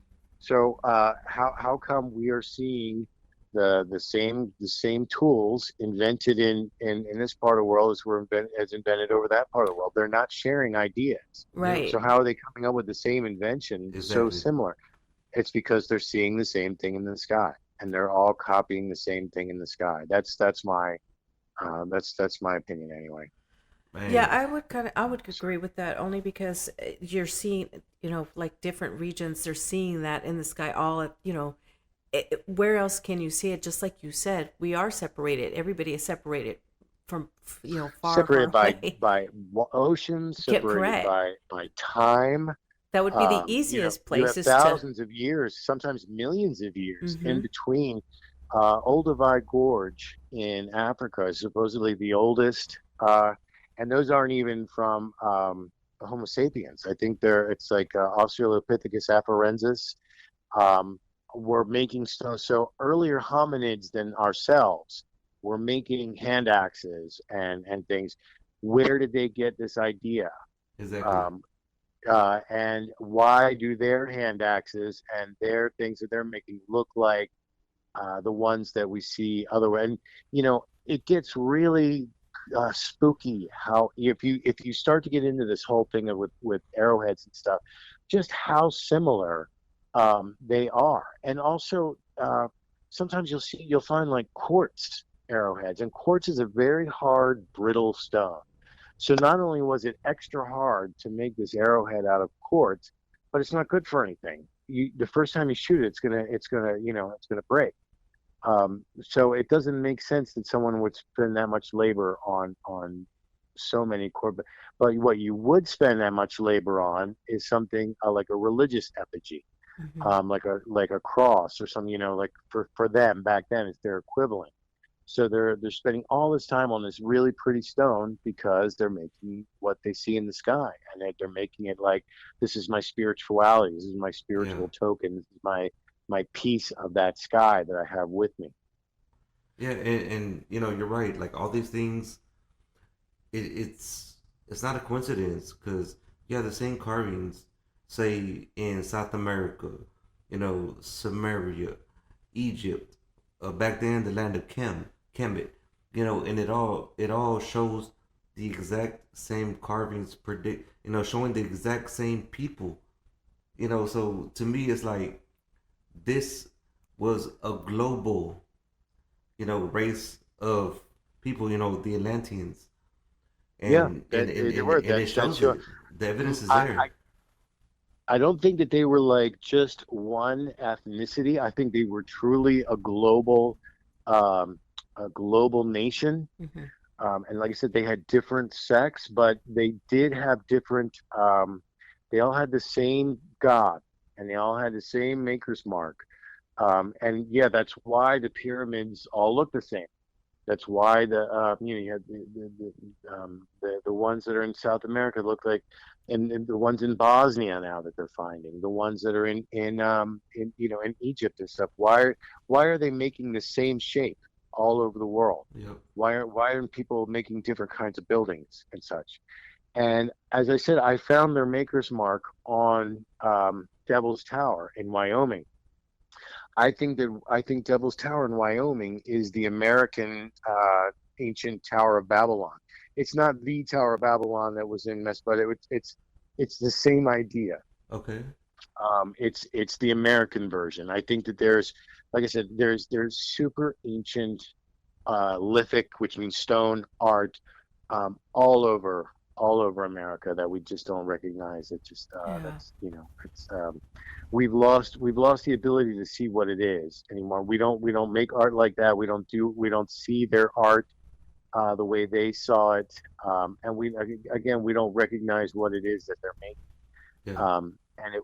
So how come we are seeing the same tools invented in this part of the world as invented over that part of the world? They're not sharing ideas. Yep. Right. So how are they coming up with the same invention so Exactly. similar? It's because they're seeing the same thing in the sky, and they're all copying the same thing in the sky. That's my opinion anyway. Yeah, Man. I would agree with that only because you're seeing, like different regions, they're seeing that in the sky all at, where else can you see it? Just like you said, we are separated. Everybody is separated from, far, Separated far by away. by oceans, Get separated correct. by time. That would be the You know, easiest you have places to. thousands of years, sometimes millions of years in Mm-hmm. between. Olduvai Gorge in Africa is supposedly the oldest, and those aren't even from Homo sapiens. I think it's like Australopithecus afarensis. Um, were making stones. So earlier hominids than ourselves were making hand axes and things. Where did they get this idea? Exactly. Um, and why do their hand axes and their things that they're making look like the ones that we see otherwise? And it gets really spooky how if you start to get into this whole thing with arrowheads and stuff, just how similar they are. And also sometimes you'll find like quartz arrowheads, and quartz is a very hard, brittle stone. So not only was it extra hard to make this arrowhead out of quartz, but it's not good for anything. The first time you shoot it, it's gonna break. So it doesn't make sense that someone would spend that much labor on so many core. But what you would spend that much labor on is something like a religious effigy, Mm-hmm. like a cross or something. Like for them back then, it's their equivalent. So they're spending all this time on this really pretty stone because they're making what they see in the sky, and they're making it like, this is my spirituality, this is my Yeah. spiritual token, this is my piece of that sky that I have with me. Yeah, and you're right. Like all these things, it's not a coincidence because you have the same carvings, say in South America, Samaria, Egypt, back then the land of Kemet, and it all shows the exact same carvings showing the exact same people, So to me, it's like this was a global, race of people, the Atlanteans, Yeah, and and that and, they and, were. and it That's shows your. it. The evidence is I, there. I don't think that they were like just one ethnicity. I think they were truly um, a global nation. Mm-hmm. And like I said, they had different sects, but they did have different. They all had the same God, and they all had the same maker's mark. And yeah, that's why the pyramids all look the same. That's why you had the ones that are in South America look like, and the ones in Bosnia now that they're finding, the ones that are in Egypt and stuff. Why are they making the same shape all over the world? Yep. Why aren't people making different kinds of buildings and such? And as I said, I found their maker's mark on Devil's Tower in Wyoming. I think Devil's Tower in Wyoming is the American ancient Tower of Babylon. It's not the Tower of Babylon that was in Mess, but it's the same idea. Okay. It's the American version. I think that like I said, there's super ancient lithic, which means stone art, all all over America that we just don't recognize. It just Yeah. that's it's we've lost the ability to see what it is anymore. We don't make art like that. We don't see their art the way they saw it, and we don't recognize what it is that they're making. Yeah. And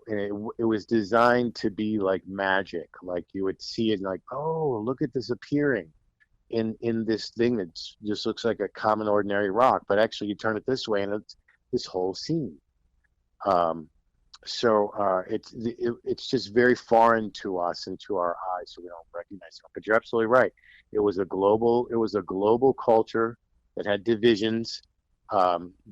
it was designed to be like magic. Like you would see it, like, oh, look at this appearing in this thing that just looks like a common ordinary rock, but actually you turn it this way and it's this whole scene. Um, it's just very foreign to us and to our eyes, so we don't recognize it. But you're absolutely right. It was a global culture that had divisions,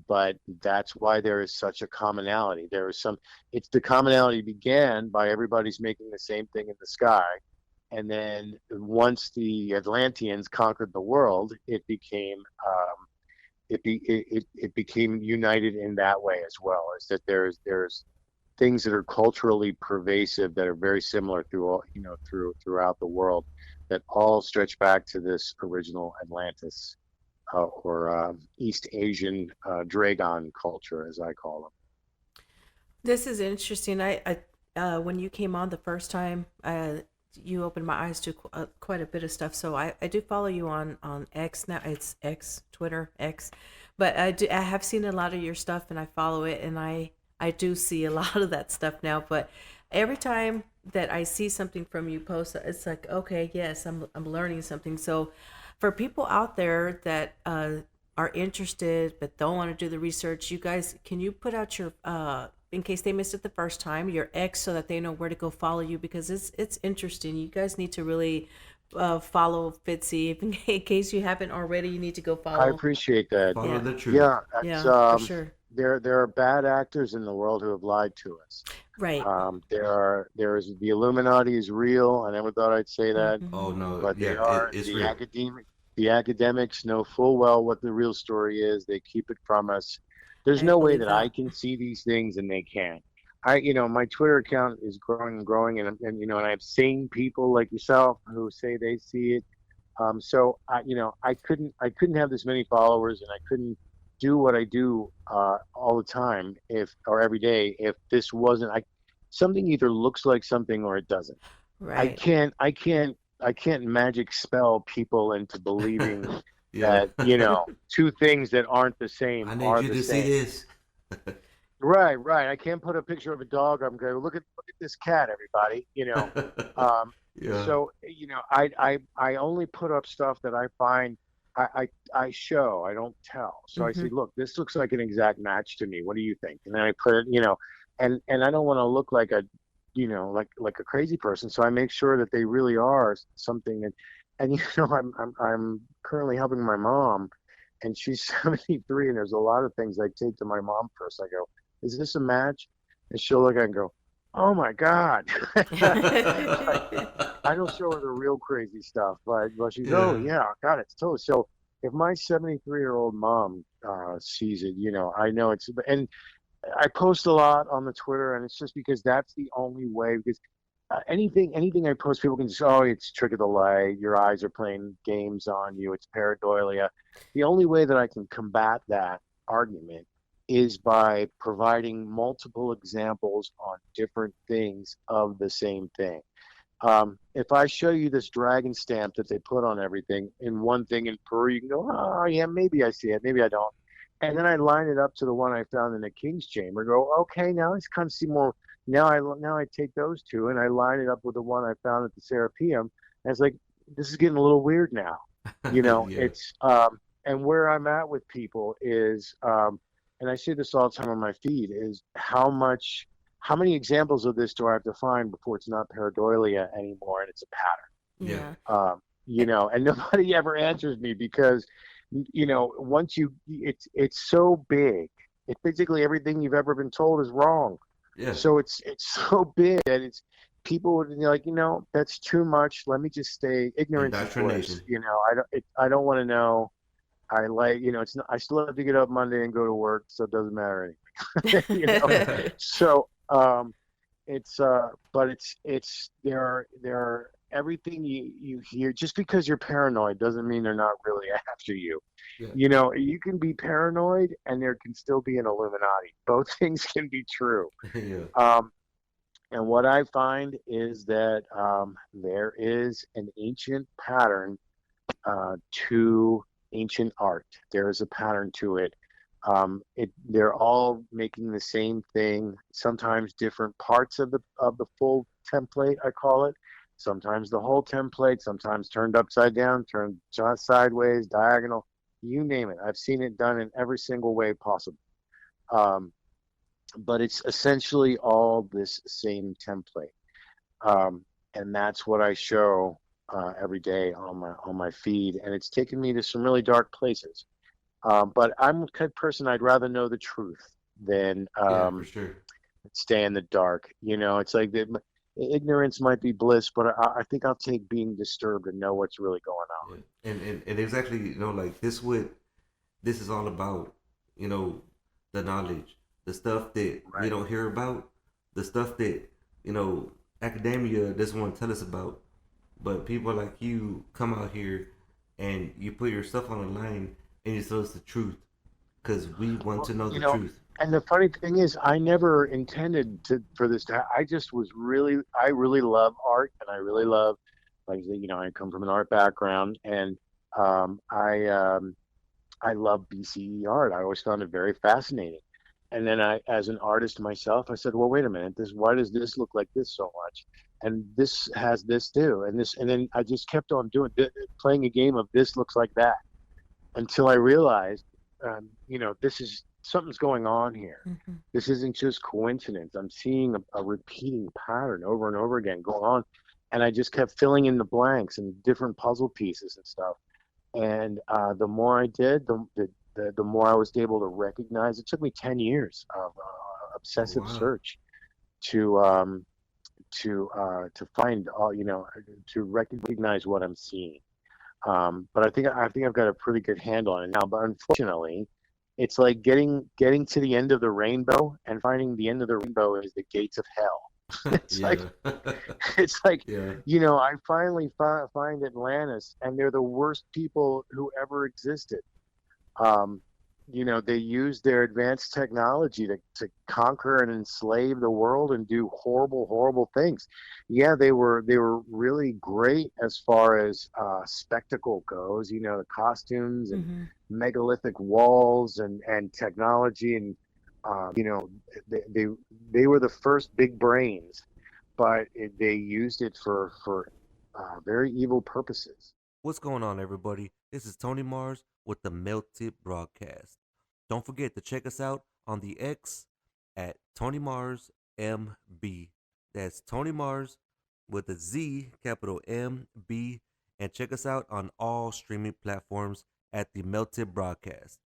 but that's why there is such a commonality. There is some. It's the commonality began by everybody's making the same thing in the sky, and then once the Atlanteans conquered the world, it became united in that way as well. Is that there's things that are culturally pervasive that are very similar throughout the world, that all stretch back to this original Atlantis, or East Asian Dragon culture, as I call them. This is interesting. When you came on the first time, you opened my eyes to quite a bit of stuff. So I do follow you on X now. It's X, Twitter, X. But I have seen a lot of your stuff, and I follow it, and I do see a lot of that stuff now. But every time that I see something from you post, it's like, okay, yes, I'm learning something. So for people out there that are interested but don't want to do the research, you guys, can you put out your in case they missed it the first time, your X, so that they know where to go follow you, because it's interesting. You guys need to really follow Fitzy. If in case you haven't already, you need to go I follow. appreciate that. Follow Yeah, the truth. Yeah, it's yeah, for sure. there are bad actors in the world who have lied to us. Right. There's the Illuminati is real. I never thought I'd say that, Oh Hmm. no, but they yeah, are. it's The real. academics know full well what the real story is. They keep it from us. There's I no way believe that I that. can see these things and they can't. My Twitter account is growing and growing, and I've seen people like yourself who say they see it. So I couldn't have this many followers, and I couldn't do what I do all the time, if or every day, if this wasn't. Something either looks like something or it doesn't. I Right. can't I can't I can't magic spell people into believing Yeah. that two things that aren't the same I need are you the to see same. this. Right, right. I can't put a picture of a dog. I'm going, look at this cat, everybody. Um, Yeah. so I only put up stuff that I find I show. I don't tell. So I Hmm. say, look, this looks like an exact match to me. What do you think? And then I put it, and I don't want to look like like a crazy person. So I make sure that they really are something. And I'm currently helping my mom, and she's 73, and there's a lot of things I take to my mom first. I go, is this a match? And she'll look at it and go, oh my God. But I don't show her the real crazy stuff, but she's, oh Yeah. yeah, God, it's totally. So if my 73-year-old mom sees it, I know it's, and I post a lot on the Twitter, and it's just because that's the only way. Because anything I post, people can just, oh, it's trick of the light. Your eyes are playing games on you. It's pareidolia. The only way that I can combat that argument is by providing multiple examples on different things of the same thing. If I show you this dragon stamp that they put on everything in one thing in Peru, you can go, oh yeah, maybe I see it, maybe I don't. And then I line it up to the one I found in the King's Chamber. Go, okay, now I kind of see more. Now I take those two and I line it up with the one I found at the Serapeum. And it's like, this is getting a little weird now. Yeah. It's and where I'm at with people is, and I say this all the time on my feed, is how many examples of this do I have to find before it's not pareidolia anymore and it's a pattern? Yeah. Yeah. And nobody ever answers me, because once it's so big, it basically everything you've ever been told is wrong. Yeah. So it's so big that it's people would be like, that's too much. Let me just stay. Ignorance is bliss. Indoctrination. I don't want to know. I like, it's not, I still have to get up Monday and go to work, so it doesn't matter anything. So but it's there are everything you hear, just because you're paranoid doesn't mean they're not really after you. Yeah. You can be paranoid and there can still be an Illuminati. Both things can be true. Yeah. Um, and what I find is that there is an ancient pattern to ancient art. There is a pattern to it. They're all making the same thing. Sometimes different parts of the full template, I call it. Sometimes the whole template. Sometimes turned upside down, turned sideways, diagonal. You name it. I've seen it done in every single way possible. Um, but it's essentially all this same template. And that's what I show every day on my feed, and it's taken me to some really dark places. But I'm the kind of person, I'd rather know the truth than Yeah, for sure. stay in the dark. It's like ignorance might be bliss, but I think I'll take being disturbed and know what's really going on. Yeah. And exactly, like this is all about, the knowledge, the stuff that we Right. don't hear about, the stuff that, you know, academia doesn't want to tell us about. But people like you come out here and you put your stuff on the line and you tell us the truth because we want Well, to know the truth. and the funny thing is, I never intended for this to. I just was I really love art, and I really love, like I said, I come from an art background, and um, I um, I love BCE art. I always found it very fascinating. And then as an artist myself, I said, well, wait a minute, why does this look like this so much? And this has this too, and then I just kept on playing a game of this looks like that until I realized, this is something's going on here. Hmm. This isn't just coincidence. I'm seeing a repeating pattern over and over again going on, and I just kept filling in the blanks and different puzzle pieces and stuff. And the more I did, the more I was able to recognize. It took me 10 years of Oh, obsessive wow. search to to find all to recognize what I'm seeing. But I think I've got a pretty good handle on it now. But unfortunately, it's like getting to the end of the rainbow and finding the end of the rainbow is the gates of hell. It's like Yeah. it's like Yeah. I finally find Atlantis, and they're the worst people who ever existed. Um, they use their advanced technology to conquer and enslave the world and do horrible, horrible things. Yeah, they were really great as far as spectacle goes. The costumes and Hmm. megalithic walls and technology and uh, you know they, they they were the first big brains, but they used it for very evil purposes. What's going on, everybody? This is Tony Mars with the Melted Broadcast. Don't forget to check us out on the X at Tony Mars MB. That's Tony Mars with a Z, capital MB. And check us out on all streaming platforms at the Melted Broadcast.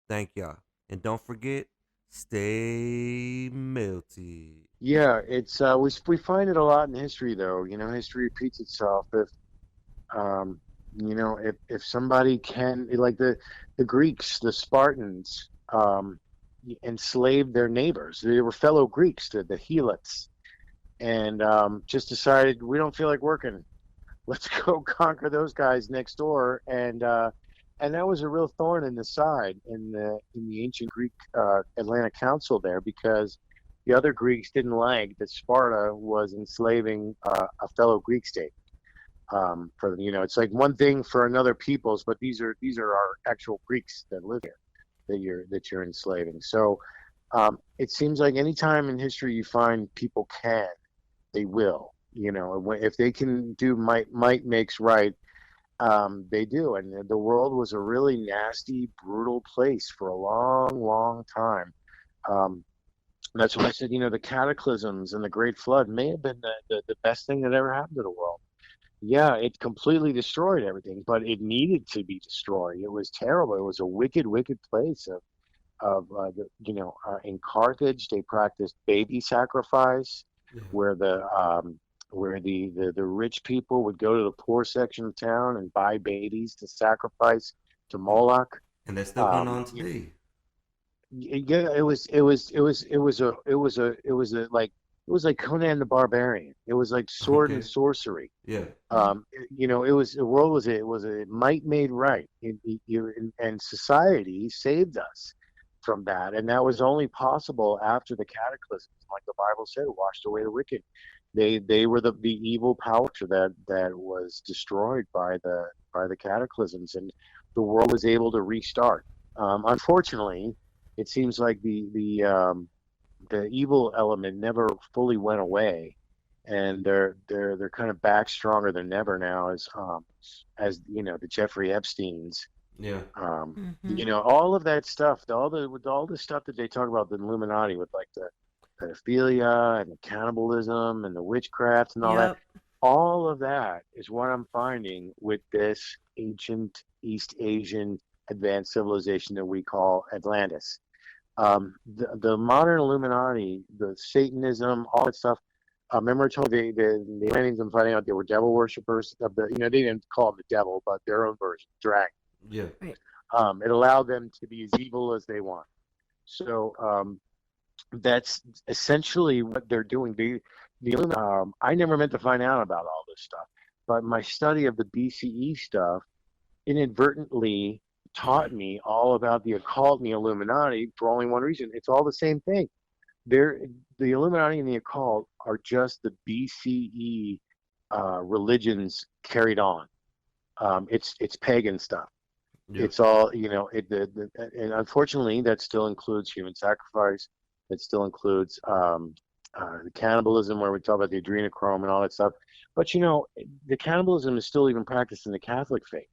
Thank y'all. And don't forget, stay melty. Yeah, it's we find it a lot in history, though. History repeats itself. Um, if somebody can, like the Greeks, the Spartans, enslaved their neighbors. They were fellow Greeks, the Helots, and just decided we don't feel like working. Let's go conquer those guys next door, and that was a real thorn in the side in the ancient Greek Atlantic Council there, because the other Greeks didn't like that Sparta was enslaving a fellow Greek state. For them, it's like one thing for another peoples, but these are our actual Greeks that live here that you're enslaving. So it seems like anytime in history you find people can, they will. If they can do might makes right, they do. And the world was a really nasty, brutal place for a long, long time. Um, that's why I said, the cataclysms and the Great Flood may have been the best thing that ever happened to the world. Yeah, it completely destroyed everything, but it needed to be destroyed. It was terrible. It was a wicked, wicked place. In Carthage, they practiced baby sacrifice, Yeah. where the rich people would go to the poor section of town and buy babies to sacrifice to Moloch. And that's still going Um, on today. yeah, it was like it was like Conan the Barbarian. It was like sword and Okay. sorcery. Yeah. It was the world was a might made right, and society saved us from that, and that was only possible after the cataclysms, like the Bible said, washed away the wicked. They were the evil power that was destroyed by the cataclysms, and the world was able to restart. Unfortunately, it seems like the evil element never fully went away, and they're kind of back stronger than ever now, as the Jeffrey Epstein's, Yeah. Mm-hmm. all of that stuff, all the stuff that they talk about the Illuminati, with like the pedophilia and the cannibalism and the witchcraft and all that. Yep. All of that is what I'm finding with this ancient East Asian advanced civilization that we call Atlantis. The modern Illuminati, the Satanism, all that stuff. Remember, I told you the Atlanteans, I'm finding out they were devil worshippers. They didn't call them the devil, but their own version, dragon. Yeah. Right. It allowed them to be as evil as they want. So that's essentially what they're doing. I never meant to find out about all this stuff, but my study of the BCE stuff inadvertently taught me all about the occult and the Illuminati for only one reason. It's all the same thing. They're, the Illuminati and the occult are just the BCE religions carried on. It's pagan stuff. Yeah. It's all, and unfortunately, that still includes human sacrifice. That still includes the cannibalism, where we talk about the adrenochrome and all that stuff. But the cannibalism is still even practiced in the Catholic faith.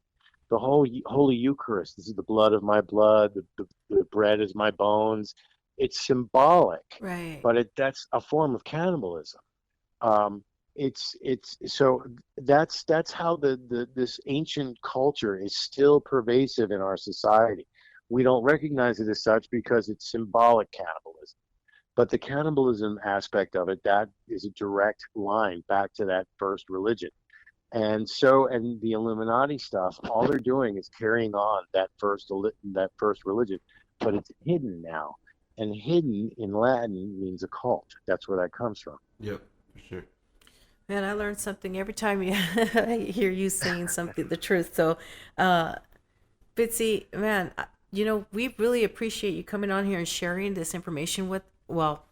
The whole Holy Eucharist. This is the blood of my blood. The bread is my bones. It's symbolic, Right. but that's a form of cannibalism. It's so that's how this ancient culture is still pervasive in our society. We don't recognize it as such because it's symbolic cannibalism. But the cannibalism aspect of it, that is a direct line back to that first religion. And the Illuminati stuff, all they're doing is carrying on that first religion, but it's hidden now. And hidden in Latin means occult. That's where that comes from. Yep. For sure. Man, I learned something every time I hear you saying something, the truth. So, Bitsy, man, we really appreciate you coming on here and sharing this information with, well,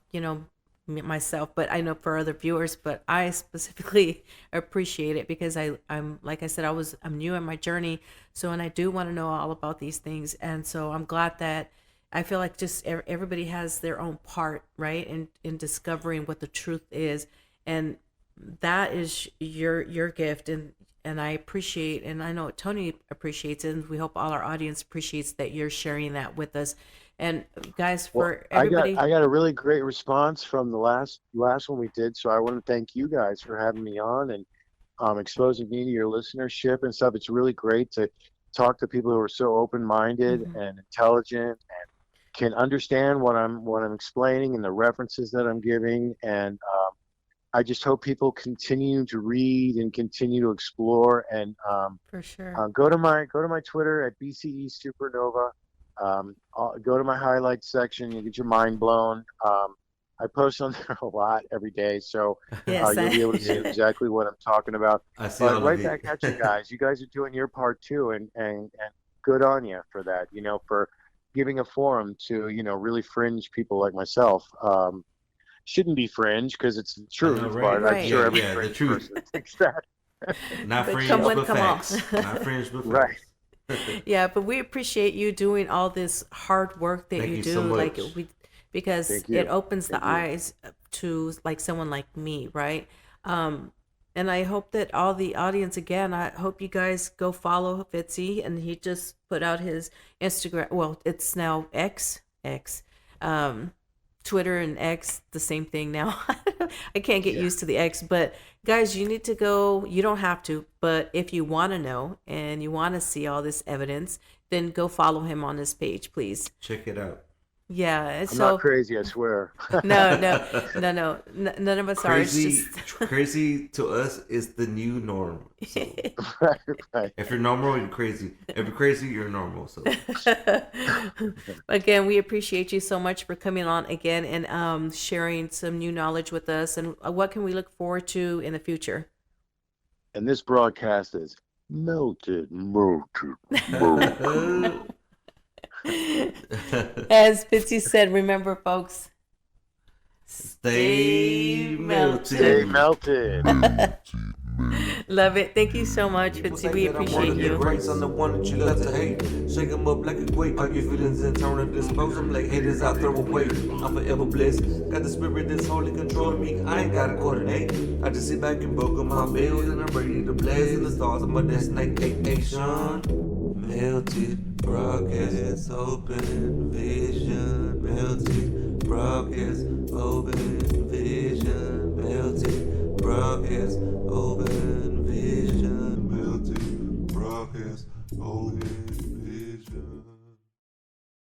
myself, but I know for other viewers, but I specifically appreciate it because I'm like I said, I'm new in my journey. So, and I do want to know all about these things. And so I'm glad that I feel like just everybody has their own part, right? In discovering what the truth is. And that is your gift, and I appreciate, and I know Tony appreciates it, and we hope all our audience appreciates that you're sharing that with us. And guys, Well, for everybody, I got a really great response from the last one we did, so I want to thank you guys for having me on and exposing me to your listenership and stuff. It's really great to talk to people who are so open-minded Mhm. and intelligent and can understand what I'm explaining and the references that I'm giving. And I just hope people continue to read and continue to explore, and For sure. go to my Twitter at BCE Supernova. Go to my highlights section. You get your mind blown. I post on there a lot every day, so Yes. you'll be able to see Yeah. exactly what I'm talking about. I see But all of right it. back at you guys. You guys are doing your part too, and good on you for that. For giving a forum to really fringe people like myself. Shouldn't be fringe because it's the I know, truth, right? but I'm Right. sure Yeah, every yeah, the fringe truth. person thinks that. Not But fringe, come one, but come all. facts. Not fringe, but Right. facts. Yeah, but we appreciate you doing all this hard work that Thank you you do, so like much. because Thank it you. opens the Thank you. eyes to like someone like me, right? And I hope that all the audience, again, I hope you guys go follow Fitzy, and he just put out his Instagram. Well, it's now X, um, Twitter and X, the same thing now. I can't get Yeah. used to the X, but guys, you need to go. You don't have to, but if you want to know and you want to see all this evidence, then go follow him on his page, please. Check it out. Yeah, and I'm not so crazy, I swear. none of us are. It's Crazy, just crazy to us is the new norm. So Right, right. if you're normal, you're crazy. If you're crazy, you're normal. So again, we appreciate you so much for coming on again and sharing some new knowledge with us. And what can we look forward to in the future? And this broadcast is melted, melted, melted. As Fitzy said, remember, folks, stay Stay melted. melted. Love it. Thank you so much, People Fitzy. say We that I'm one appreciate of the you. greats. I'm the one that you love to hate. Shake 'em up like a quake. Pop your feelings and turn and dispose 'em like haters I throw away. I'm forever blessed. Got the spirit that's holy controlling me. I ain't gotta coordinate. I just sit back and buckle my bells and I'm ready to blast in the stars of my destination. Melted broadcast, open vision. Melted broadcast, open vision. Melted broadcast, open vision. Melted broadcast, open vision.